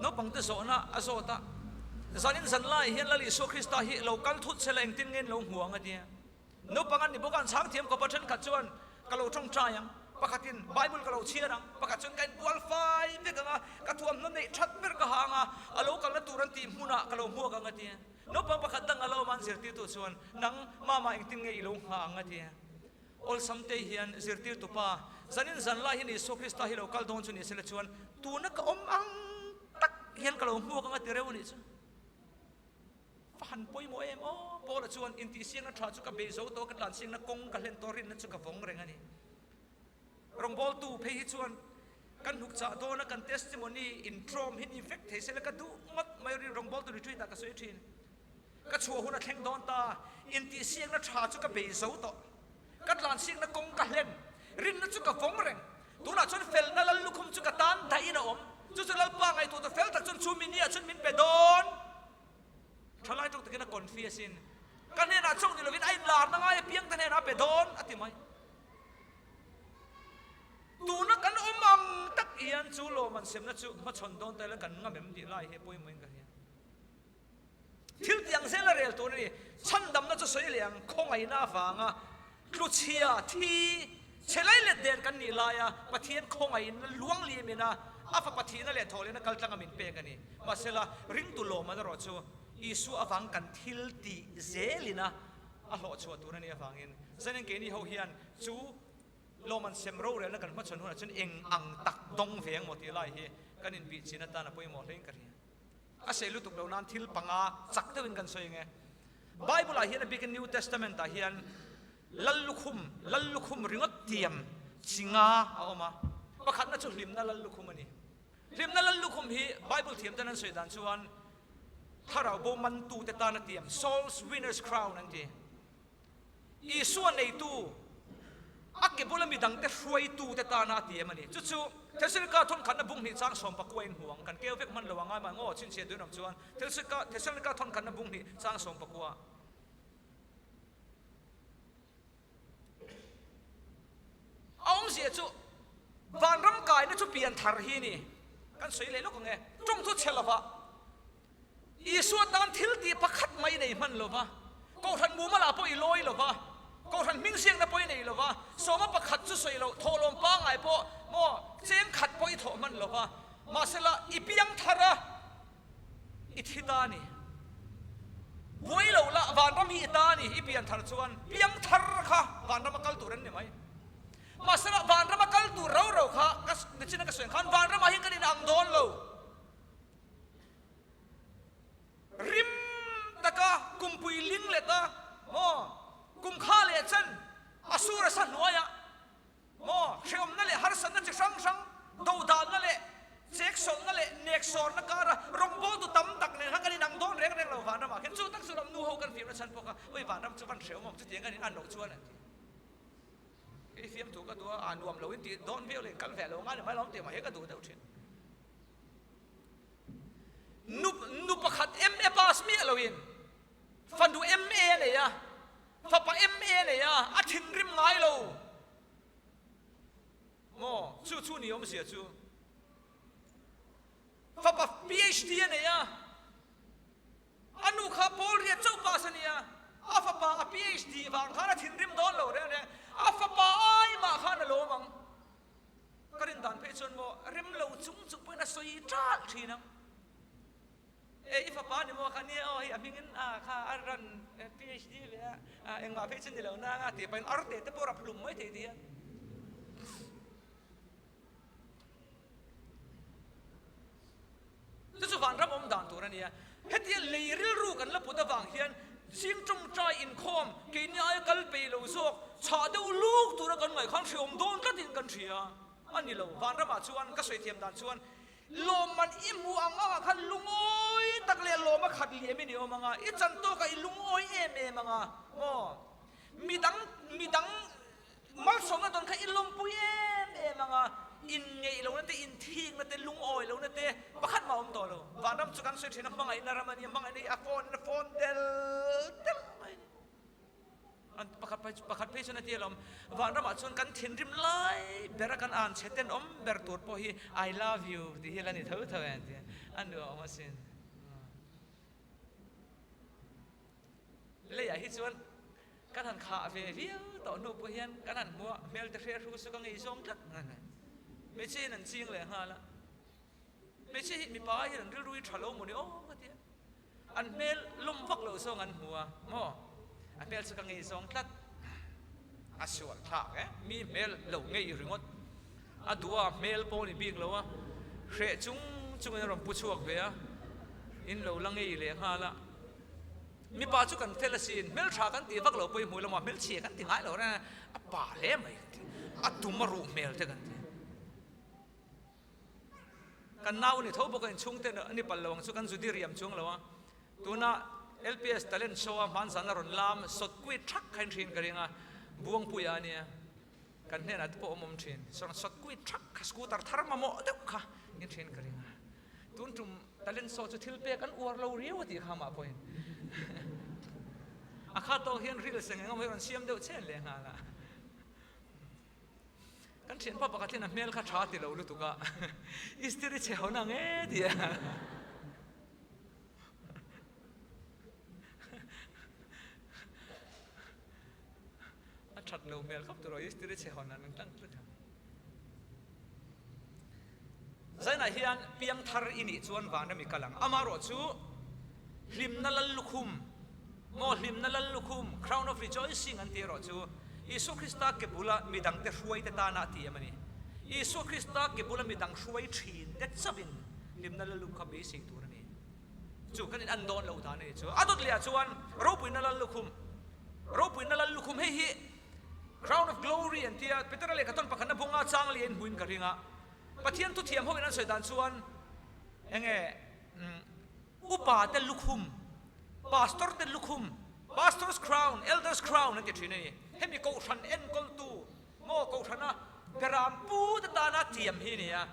นบปังเตโซนะอาโซตาสันนิษฐานไล่เฮียนละลิสุคริสต์ฮิเราการทุดเสลงตินเงินเราห่วงกันเนี่ยนบปังอันนี้บุกันช้างเทียมกับประชันขัดจวนกับเราจงใจยังปกติไบเบิลกับเราเชื่อนังปกติจนกันบัวไฟเด็กกันกระทวมนั่นเองชัดเบิร์กหางเรากันละตูรันตีมุนะกับเราหัวกันเนี่ย no pang pakhat dang alo man zirtir tu chuan nang mama engting nge ilung ha anga ti ol samte hian zirtir tu pa zanin zanla hi ni so krista hi lokal don chu ni sele chuan tu na ka om ang tak hian ka lo mu ka ti reu ni chu han poi mo em o po la chuan in ti siang na tha chu ka be zo to ka tlan siang na kong ka len torin na chu ka vong reng ani rong bol tu phe hi chuan kan huk cha do na kan testimony in trom hin effect he sele ka du ngot mai ri rong bol tu retreat ta ka soi thin ka chu hu na thleng don ta in ti siang na tha chu ka be zo to ka tlan siang na kong ka len rin na chu ka vong reng tu na chuan fel na lal lukhum chu ka tan dai na om chu chu lal pa ngai tu to fel tak chun chu min ya chun min pe don thalai tok takena confess in kan he na chong ni lovin ai lar na ngai piang tane na pe don ati mai tu na kan omang tak ian chu lo man sem na chu ma chon don ta la kan nga mem di lai he poi moin ka he thil tiang sel la rel tu ni chan dam na chu soi liang khong ai na fa nga lu chia thi chelai le den kan ni la ya pathian khong ai na luang li me na afa pathina le thole na kal tlang min pe ka ni masela ring tu lo man ro chu isu awang kan thil ti zelina a hlo chu tu ni awangin zanen ke ni ho hian chu loman semro re na kan ma chon hu chun eng ang tak dong veng mo ti lai hi kan in bi china ta na poi mo hleng ka ri a se lu tuk lo nan thil panga chak te win kan soi nge bible a hian a big new testament a hian lallukhum ringot tiam chinga a oma pakhat na chu hlim na lallukhum ani hlim na lallukhum hi bible thiam tan an soi dan chuan tharau bo man tu te ta na tiam souls winners crown an ti isu nei tu akke bola mi dang te hroi tu te ta na tiam ani chu chu thesel ka thon khan na bung ni chang som pa koin huang kan keu vek man lawanga ma ngo chin che du nam chuan thesel ka thon khan na bung ni chang som pa kwa aung sia chu van ram kai na chu pian thar hi ni kan soi le lok nge trong thu chelawa isu tan thil ti pakhat mai nei man lova ko than mu mala po i loi lova ko than ming siang na poi nei lova soma pakhat chu soi lo tholom pa ngai po mo cheng khat poi tho man lova masela ipiang thara ithitani voi lo la van ram hi ta ni ipian thar chuan piang thar kha van ram kal turan ni mai masela van ram kal tu ro kha kas de china ka swen khan van ram hi kan in ang don lo rim taka kumpui ling leta mo kum kha le chan asura san noya mo shom na le har san na chang sang do da na le chek som na le nek sor na kara rong bo tu tam tak ne ha kan nang don reng reng lo van ma ken chu tak su ram nu ho kan fi na chan poka oi van ram chu van shreu mom chu tiang kan an lo chuan e fiam tu ka tu an nuam lo in ti don veo le kal ve lo nga ne mai lom te ma he ka du deu thin nu pakhat MA pass mi aloin fandu MA ne ya fapa MA ne ya a thin rim ngai lo mo chu ni om sia chu fapa PhD ne ya anu kha pol ria chau pass ne ya a fapa a PhD wang khana thin rim don lo re a fapa ai ma khana lo mang karin dan pe chon mo rim lo chung pe na soi tra thina if a pan mo khani o hi amingin kha aran PhD le engma pe chen dilo na nga ti pen arte te pora plum mai the dia chu van ram om dan tur ania hetia leiril ru kan la puta wang hian sim trong trai in khom ke ni ai kal pe lo sok cha deu luk tur kan ngai khang shom don ka tin kan thia ani lo van ram a chuan ka soi thiam dan chuan lom man imu anga khan lungoi takle loma khat li mi ni omanga I chan to ka lungoi em anga mo midang mal songa don kha ilom pu em anga in ngei lo na te in thing na te lungoi lo na te pakhat ma om to lo wanam chukan se thina mangai na ramani mangai ni a phone del an pakhat pe chana ti lom wanam a chon kan thin rim lai bera kan an cheten om ber tur po hi I love you ti helani thau an ti an do ma sin le ya hi chuan kan han kha ve viu to nu po hian kan han mua mel te hre ru su ka ngei zom tak me che nan ching le ha la me che mi pa hi ran rui thalo mo ni o ka ti อันเมลลุ่มฟักเหลาซองอันหัวโมอันเมลสักงี้ซองตัดอาชวลท่ามีเมลเหลาเงี้ยรึงดอันตัวเมลพอนี่บิ๊กเหลาวะเชื่อจุงในรำผู้ชวกเบียอินเหลาลังเงี้ยเลยฮะละมีป่าจุกันเทเลซีนเมลชากันตีฟักเหลาไปมวยละมาเมลเชียกันตีง่ายเหลานะป่าเล่ไหมอัดตุมารูเมลเท่ากันกันน่าวนี่ทั้งพวกกันช่วงเต้นอันนี้ปัลลวงสุกันสุดีเรียมช่วงแล้ววะตัวน่ะ LPS ตะเล่นโชว์มันสันนรนลามสดกุยทักขันทินกันยังอ่ะบวงปุยอันเนี่ยกันเนี่ยนะตัวอมทินสดกุยทักสกูตาร์ทาร์มาโมเด็กค่ะยังทินกันยังอ่ะตุนจุ่มตะเล่นโชว์จะทิลเปกันอวดเราเรียวที่ข้ามาพอยอาคาโตเฮียนรีเลสเงงเอาไว้กันเสียมเดียวเช่นเลยฮะล่ะกันเช่นพ่อปกตินะเมลข้าชาติเรารู้ตุกะอิสติริเช่านังเอเดียชัดเราเมลครับตัวเราอิสติริเช่านังตั้งตัวทำใจน่ะเฮียนเพียงทาร์อินิชวนวานมีกำลังอามารอชูริมนั่นลุคุมโมริมนั่นลุคุม crown of rejoicing อันที่รอชูอิสุคริสต์เก็บบุลมีดังเตช่วยแต่ตาหน้าที่มันนี่อิสุคริสต์เก็บบุลมีดังช่วยชีนเด็ดสับินริมนั่นลุคุมเบสิกตัวนี้จูกันอันโดนเราท่านนี่จูอันตุเลียชวนรูปนั่นลุคุมให้ crown of glory อันที่เป็นตัวเลขต้นปะขันบุงอาจางเลียนหุ่นกระดิ่งอ่ะปะเทียนทุเทียมเขาเป็นนักเสดานชวนยังไงอุปาเตลุคุม pastor เตลุคุม pastor's crown elder's crown นั่นที่นี่ให้มีกูชันเอ็นกอลตูโม่กูชันนะเบรามปูตตานาเทียมที่นี่อ่ะ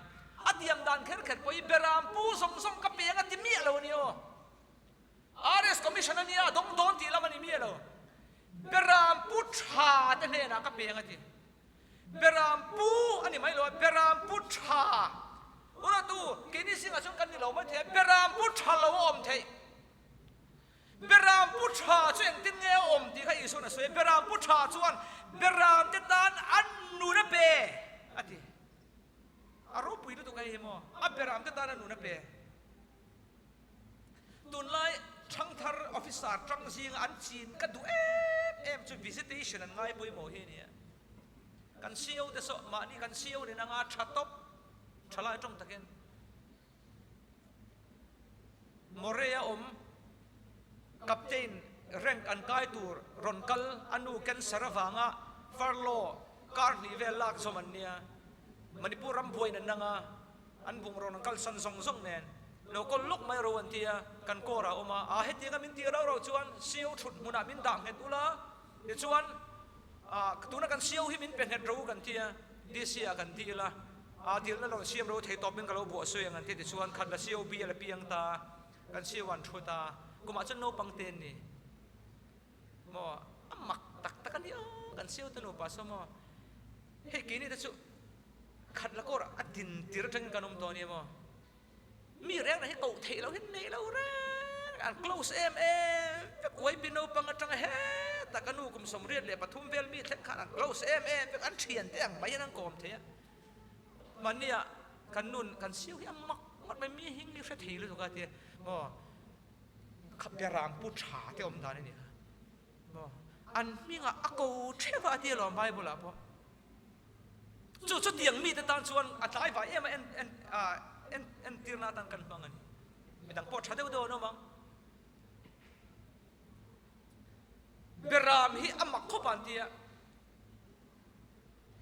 อัดเทียมดันเข็ดไปเบรามปูส่งกับเปียงอัดที่มีอะไรวะเนี่ย RS commission นี่อ่ะดงที่ละมันมีอะไรเบรามปูชาแต่เนี่ยนะกับเปียงอัดที่เบรามปูอันนี้ไม่รู้เบรามปูชาอุระตูกินนี่สิ่งอะไรกันนี่เราไม่เทเบรามปูชาเราอมเทเบรามปูชาช่วยติดเงี้ยอมที่เขาอิสุนะสวยเบรามปูชาชวนเบรามเจตานอันนูนเปอันที่อารมณ์ปุยตัวกันยังมั้งอับเบรามเจตานอันนูนเปตุนไล่ช่างทาร์ออฟฟิศาร์ช่างซิงอันจีนก็ดูช่วย visitation อันง่ายปุยโมเฮนี่กันเชี่ยวแต่สมานี่กันเชี่ยวเนี่ยนางอาชัดตบฉลาดตรงตะเกียนโมเรียกับเจนเร่งอันกายตูรรอนกัลอนุเกนสารฟังะฟาร์โลการนิเวลลักสมันเนี่ยมันพูดรำพวยนั่นนางอันบุงรอนกัลสันส่งเนนเราก็ลุกไม่รู้อันเดียกันโกราออกมาเหตุยังมินเดียเราชวนเชี่ยวชุดมุนามินดังเหตุอุละเดี๋ยวชวนตัวนั้นกันเชี่ยวให้มินเป็นเหตุรู้กันเดียดีเสียกันเดียละเดี๋ยวเราเชี่ยวเราเทตอบเป็นกับเราบวชสวยกันเดียชวนขันละเชี่ยวเบียร์เปียงตากันเชี่ยววันชุตากูมาจนโนปังเตนนี่มอมักตักกันเดียวกันเชี่ยวตโนปัสมอเฮ้ยกินนี่แต่ชุขัดละก็อัดดินตีระจังกันอมตัวนี้มอมีแรงนะให้โตเทเราเห็นนี่เราแรงอัน closeเป็นไว้บินเอาปังจังเฮแต่กันนูกุมสมเรียนเลยปฐุมเวลมีเท็ดขาด closeเป็นอันเทียนเตียงไม่ยังกอมเทียมันเนี่ยกันนุ่นกันเชี่ยวที่มักมันไม่มีหิ้งนี่เสียทีเลยทุกการเทียมอขับเดรามพูดฉาที่อมตาเนี่ยอันมีงะอกูเทวะที่หลอมใบบุลาพอจุดเดียงมีแต่ตอนชวนอัตไลฝ่ายเอ็นตีนาตังกันฟังกันไม่ต้องปวดชาเดียวโดนมั้งเบรามฮีอัมมักขบันเดีย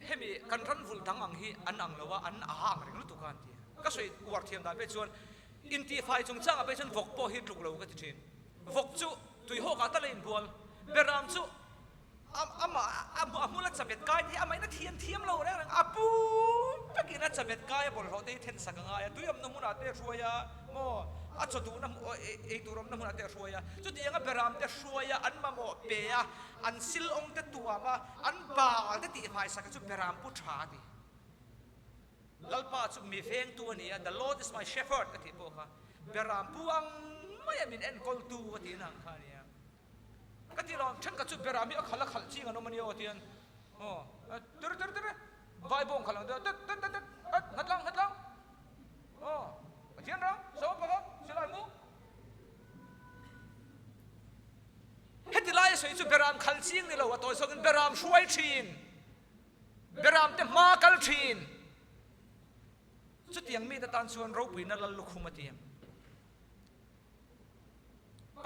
เฮมีกันรันฟุลทั้งอังฮีอันอังละว่าอันอ่างเรื่องตุกันเดียก็สวยอวดเทียมได้ไปชวนอินทีไฟจงจ้างไปชนวกปอฮิตลุกเราก็จะชินวกจุตุยหอกอัตเลนบัวเบรามจุมุลัดสเบ็ดกายที่ไม่น่าเทียมเราเนี่ยอาปูตะกี้นั่นสเบ็ดกายบอลเราได้เทนสักง่ายตุยมน้ำมุนาเตะช่วยโมอัศดูน้ำตัวรมน้ำมุนาเตะช่วยจุดยังเบรามเตะช่วยอันมาโมเปียอันซิลองเตะตัวมาอันบ่าวเตะตีไฟสักจุดเบรามพุทธาดีลัลปาจุดมีเฟงตัวนี้ The Lord is my shepherd ก็ที่บอกค่ะเบรามพวงไม่มีเอ็นกอลตูก็ที่นั่งค่ะเนี่ยก็ที่เราฉันก็จุดเบรามีอักขระขัดจีกันน้องมันโยเทียนโอ้เตะไวบงขลังเตะหัดลังโอ้เทียนเราสอบปะครับสิลายมุ chu beram khal ching ni lo wa toy sogin beram shuai thin beram te ma kal thin chu tiang mi ta tan chuan ro pui na lal lukhum atiam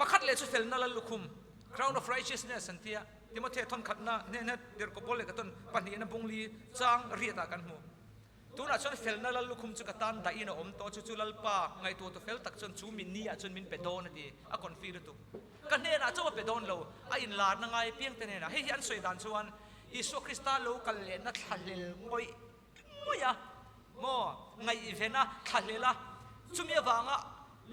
pakhat le chu fel na lal lukhum crown of righteousness antia Timothy thon khatna ne ne der ko bole ka ton pani na bungli chang riata kan mu tuna chon fel na lal lukhum chu ka tan da ina om to chu chu lal pa ngai to fel tak chon chu min ni a chon min pedon ati a confir tu kan ne na chaw pedon lo a in la na ngai piang te ne na he hian soi dan chuan Isu Krista lo kal le na thalel ngoi ngoya mo ngai evena thalela chumi awanga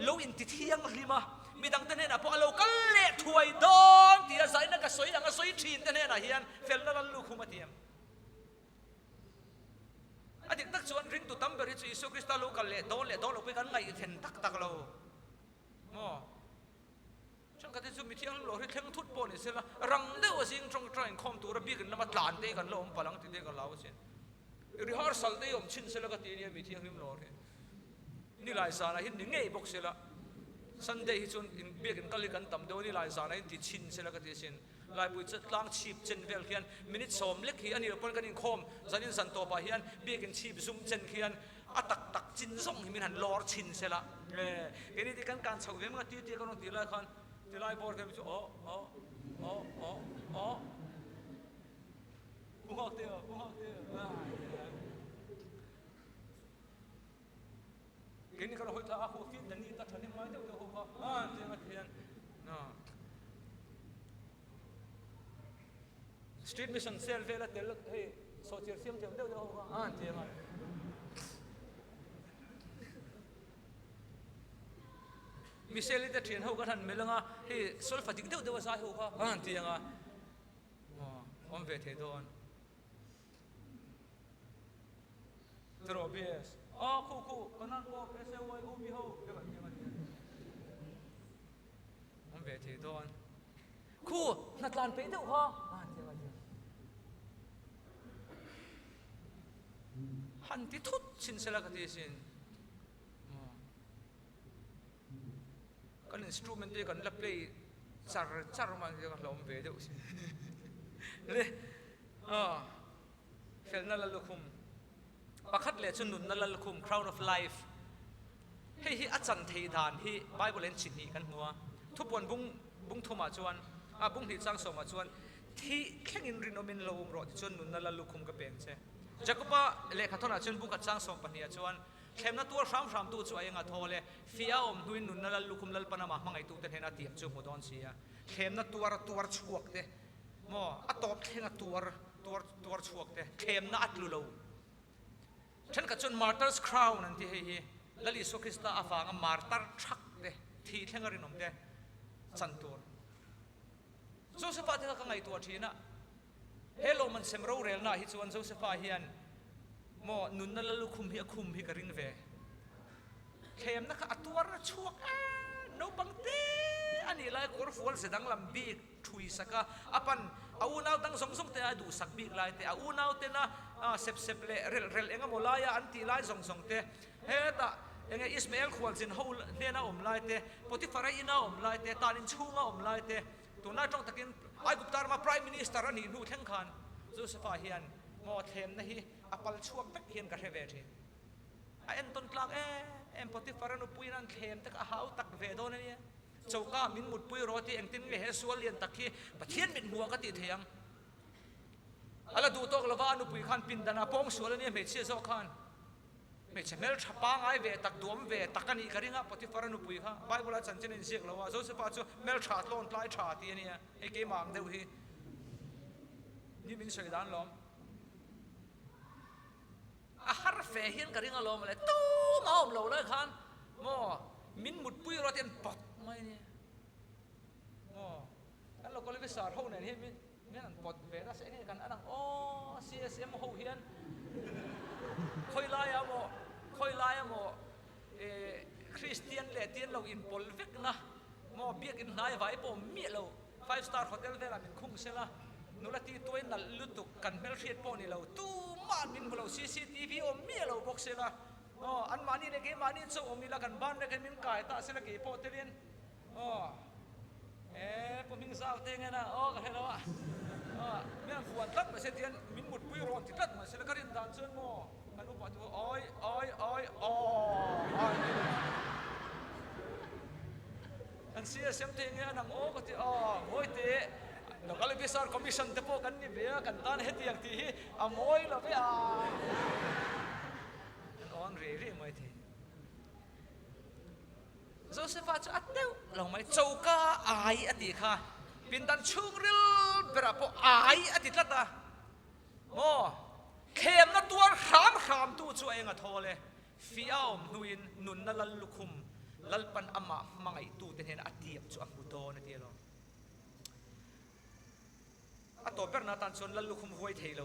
lo in ti thiang hlima midang te ne na po alo kal le thuai don ti a zai na ka soi anga soi thin te ne na hian fel na lal lukhum atiam adik tak chuan ring tu tamberi chu Isu Krista lo kal le don lo pe kan ngai then tak lo mo chẳng cái gì mi thiang lo thiang thut po ni sela rang deu sing trong train khom tu ra bi kan lama tlan te kan lom palang ti de kan law sen rehearsal de om chin sela ka ti ni mi thiang lim lo re ni lai sa na hin ni ngei bok sela Sunday hi chun in bi kan kali kan tam do ni lai sa na hin ti chin sela ka ti sin lai pui chat lang chip chen vel khian minute som lek hi ani pon kan in khom zanin san to pa hian bi kan chip zum chen khian atak chin song hi min han lor chin sela ini ti kan chau ve ma ti kan ti la khan thì lại bỏ cái chỗ bu học tiêu cái này kalau kita aku fit dan kita thani mai tu tu ha jangan kian street mission sel vela tel hey social siam tem tu ha jangan Michelle ita thian ho ka than melanga he sol fatik deu deu sa ho kha han tianga om ve the don tro bes khu kanan ko pese wai ho bi ho om ve the don khu na tlan pe deu ha han tianga han ti thut chin sela ka ti sin kan instrument te kan la play char man je kan lom ve deu si le fel na la lukhum pakhat le chun nun na la lukhum crown of life hei hi achan thei dan hi bible en chin hi kan hua thupon bung thoma chuan bung hi chang soma chuan thi thlengin rinomin lom ro chun nun na la lukhum ka peng che jacoba le khathona chun bung ka chang som pania chuan khemna tur ram tu chu ayanga thole fia om huin nun nal lukum lal panama mangai tu ten hena tiam chu modon sia khemna tur chuak te mo atop thenga tur chuak te khemna atlu lo chen ka chun martyrs crown an ti he lali so Krista afanga martyr thak te thi thenga rinom te chantur Joseph te ka ngai tu thina hello man semro rel na hi chuan Joseph hian mo nun na lalu khum hi ka rin ve khem na ka atuar na chuak no bangte ani lai kor fol se dang lam bi thui saka apan au nau dang song te adu sak bi lai te au nau te na sep le rel enga molaya anti lai song te he ta enga Ismael khwal jin ho ne na om lai te Potiphar ina om lai te tanin chunga om lai te tu na tong takin ai guptar ma prime minister ani nu theng khan Joseph hian mo them na hi apal chuak tak hian ka reve thi a en ton tlang em Potiphar no puinan them tak a hau tak ve don ni chauka min mut pui roti engtin me he sual lian takhi pathian min huwa ka ti theang ala du tok lova nu pui khan pin dana pong sual ni me che zo khan me chemel thapa ngai ve tak duam ve takani karinga Potiphar nu pui kha bible a chan chen in siak lawa Joseph chu mel that lon tlai tha ti ni e ke mang deu hi ni min soi dan lom a har fe hian karinga lom le tu ma om lo le khan mo min mut pui ro ten pot mai ni mo kan lo ko le sar ho ne hi min an pot ve ra se ni kan anang CSM ho hian khoi lai mo Christian le tian lo in pol vek na mo biak in nai vai po mi lo 5 star hotel vela min khung sela nulati toin na lutuk kan mel khiat po ni lo tu man min lo CCTV o mi lo box sela an mani le ke mani chu o mi la kan ban le ke min kai ta sela ke po telin ผมมิงสาวเต็งไงนะกันให้แล้วเมื่อฝนตัดมาเสียเตียนมินหมุดปุยร้อนติดตัดมาเสียแล้วก็เรียนด่านเชิญโม่กันอุปถัมภ์อันเสียเสียมเต็งไงนังก็ที่โอยเตะเราก็เลยพิสารคอมมิชชั่นเตปกันนี่เบียกันตานเฮตีอย่างที่โอยเราไปเรื่อยๆไม่ทีโจเซฟจะอัดเดียวเราไม่เจ้าก้าอายอดีค่ะปินดันชุ่งริลเปราะพออายอดีละตาโม่เข้มนัดตัวขามตัวช่วยเองอะทอเลยฟิอาอมนุนนั่นลัลลุคุมลัลปันอามามังไอตูเต็นเห็นอดีตจู่อังกุโตนั่นเดียวอัตโตเปรนาตันส่วนลัลลุคุมไว้เทโล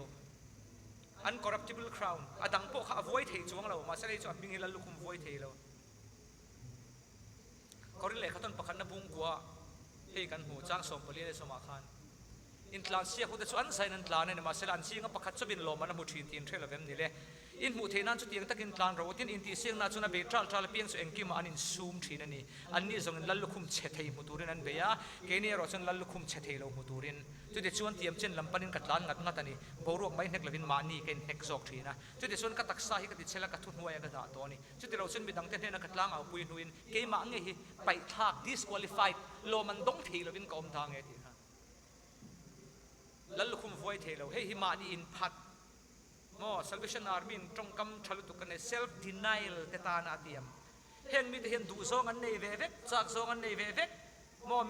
uncorruptible crown อดังพวกเขา avoid เทจวงเรามาเสด็จจวนมิงลัลลุคุม avoid เทเราเขาเรียกเลยเขาต้นประคันนบุงกัวเฮกันหูจ้างสมปรีเลยสมาคานอินทลานเสียเขาจะชวนใส่นันทลานเนี่ยมาเสลันเสียงก็ประคัดจะบินลมมันมุดทีนทีนเทเลเวมนี่เลยอินหูเทนันจุดยังตะกินทลานเราที่อินทีเสียงน่าจุนเบทรัลทรัลเพียงสุเองกิมาอันอินซูมทีนั่นนี่อันนี้ส่งลัลลุคุมเฉดเทมุตูรินนั่นเบียเกนี่เราส่งลัลลุคุมเฉดเทเรามุตูรินจุดเด็ดชวนเตรียมเช่นลำปันินกัดล้านงัดงัดอันนี้บรวกไม่เน็กเลวินมานี่เกนเน็กซอกทีนะจุดเด็ดชวนกัดตักซาฮิกัดติดเชลกัดทุนหัวยังกัดตัวนี้จุดเด็ดเราส่งบิดังเต้นนักกัดล้างเอาปุยนุนเกมาเงี้ยไปทาก disqualified โลมันต้องทีเลวินกอมทางเงี้ยทีนะลัลลุคุม avoid เทเราเฮ้ยมานี่อินพัดSalvation Army ตรงกำทะลุตุกันใน self denial เตตานาเตียมเห็นมีแต่เห็นดูซองอันในเวเวกจากซองอันในเวเวก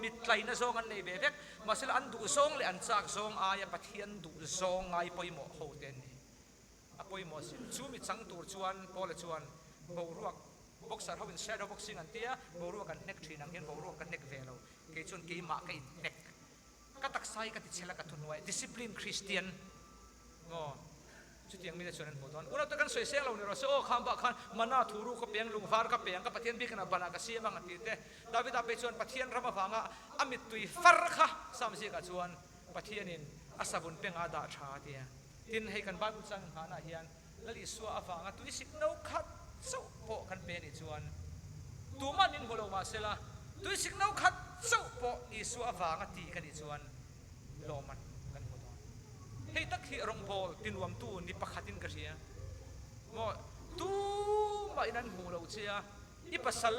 มิดไกลนะซองอันในเวเวกมาสิลอันดูซองเลยอันจากซองอายปัทเทียนดูซองไงปอยหมอโหเดนนี่ปอยหมอสิชูมิสังตูชวนพอละชวนบรวกบ็อกซ์เขาเป็น shadow boxing อันเตียบรวกกันเน็กทีนังเห็นบรวกกันเน็กเวลเกี่ยชวนกี่มากี่เน็กก็ตักไซก็ติดเชลกัทุนไว้ discipline Christian จุดยังมีแต่ส่วนนั้นหมดตอนอุณหภูมิสวยเสียงเราเนี่ยเราโอ้ข้ามบ้านมาหน้าทูรุก็เปียงลุงฟาร์ก็เปียงก็ปะเทียนบิ๊กนะบานาก็เสียบางทีเต้ดาวิดาไปชวนปะเทียนรำมาฟังอ่ะอามิตุยฟาร์ค่ะสามสิบกับชวนปะเทียนินอาสาบุญเปียงอาดาชาเตียทินให้กันบ้านบุญสังหานาเฮียนแล้วลิสัวอาฟังอ่ะตุยสิกนกขัดสู้โปกันเป็นอีชวนตัวมันนินหัวเรามาเสละตุยสิกนกขัดสู้โปอีสัวอาฟังอ่ะตีกันอีชวนโลมันเฮ้ยตักที่รองพอตินวมตู้นี่ปักขัดินกระเสียตู้มาอินันหูเราเชียอีปัสสล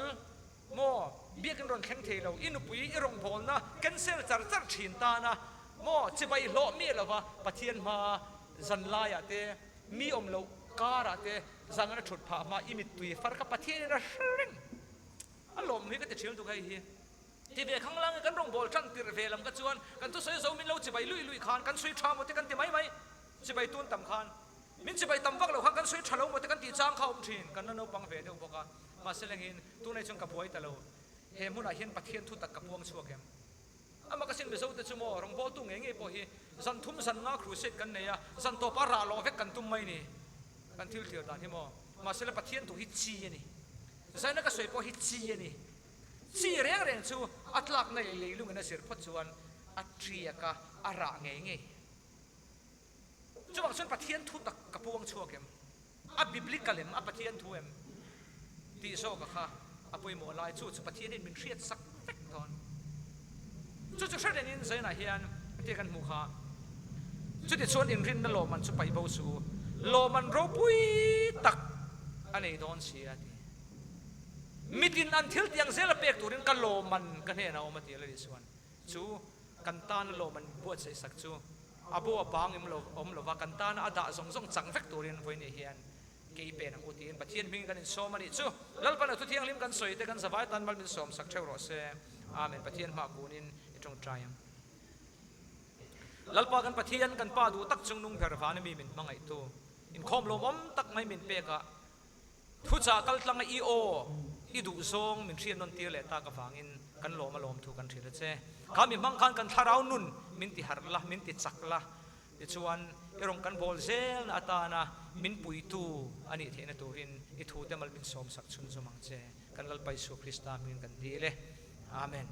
เบี้ยกันรอนแข็งเทเราอินุปุยอีรองพอนะกันเซลจัดฉินตานะจะไปโลมีแล้ววะปะเทียนมาจันลายเตมีอมเราการเตจังนั้นฉุดผ่ามาอิมิตุยฟาร์กับปะเทียนระริงอารมณ์นี้ก็จะเชื่อตัวใครเฮียที่เบียข้างล่างกันรองบอลชั้นตีระเวลมกันชวนกันทุกสิ่งเรามินเราจะไปลุยขานกันสวยทามหมดกันตีไม่จะไปตุนต่ำขานมินจะไปต่ำวักเรากันสวยฉลองหมดกันตีจ้างเข้าทีนกันนั่นเราบังเวเดียวบอกว่ามาเสลงินตัวในช่วงกับหวยแต่เราเฮมุนอาเห็นปะเทียนทุตักกับพวงชัวเกมอามาก็สิ่งเบสเอาแต่ชั่วโมงรองบอลตุ้งเงี้ยพอฮีสันทุ่มสันงาครูเสร็จกันเนี่ยสันตัวปาราลองเวกกันตุ้มไม่นี่กันทิวเทียวตาที่มาเสลปะเทียนตัวฮิตชีนี่ใส่นักสวยพอฮิตชีนี่สีเรียงชูอัตลักษณ์ในเลยลุงนั่นเสียพัดชวนอัตรีกะอาระเงี้ยจวบส่วนปะเทียนทุตักกับพวงชัวเกมอับบิบลิกกันเลยอับปะเทียนทูเอ็มตีโซกะค่ะอับปุยโมลายชูปะเทียนนี่มันเครียดสักเล็กตอนชูจะเชื่อเรื่องนี้ใช่ไหมเฮียนเทียกันหมู่ค่ะชูจะชวนอินรินนั่นโลมันชูไปเบาสูโลมันรูปุยตักอันนี้โดนเสียมิดินอันทิลที่ยังเซลเปกตัวนี้กันโลมันกันเห็นเอามาตีเลยส่วนชูกันตานโลมันบวชใส่สักชูอาบัวบางอิมโลว่ากันตานอาดาส่งจังเฟกตัวนี้ไว้ในเฮียนเกี่ยเป็นอุตินปะเทียนมิงกันอินโซมันอิชูแล้วปันทุเทียงลิมกันสวยแต่กันสบายตันบัลมินสมสักเท่าไรเสอาเมนปะเทียนมากูนินตรงใจแล้วปากันปะเทียนกันป้าดูตักจงนุ่งเพลฟานมีมินมังไอตัวอินคอมโลมตักไม่มินเปกะทุจากัลตังอีโออีดูซงมินเทียนนนตีเลตากระฟังอินกันโลมาลมถูกกันทีละเจ้ข้ามีมังคันกันทาราวนุนมินติหาร์ละมินติจักละดิชวนอีรงกันบอลเซลนาตานะมินปุยตูอันนี้เทนตูรินอิทูเตมัลมินสมสักชุนสมังเจ้กันลลไปสู่คริสต์มินกันดีเลยอาเมน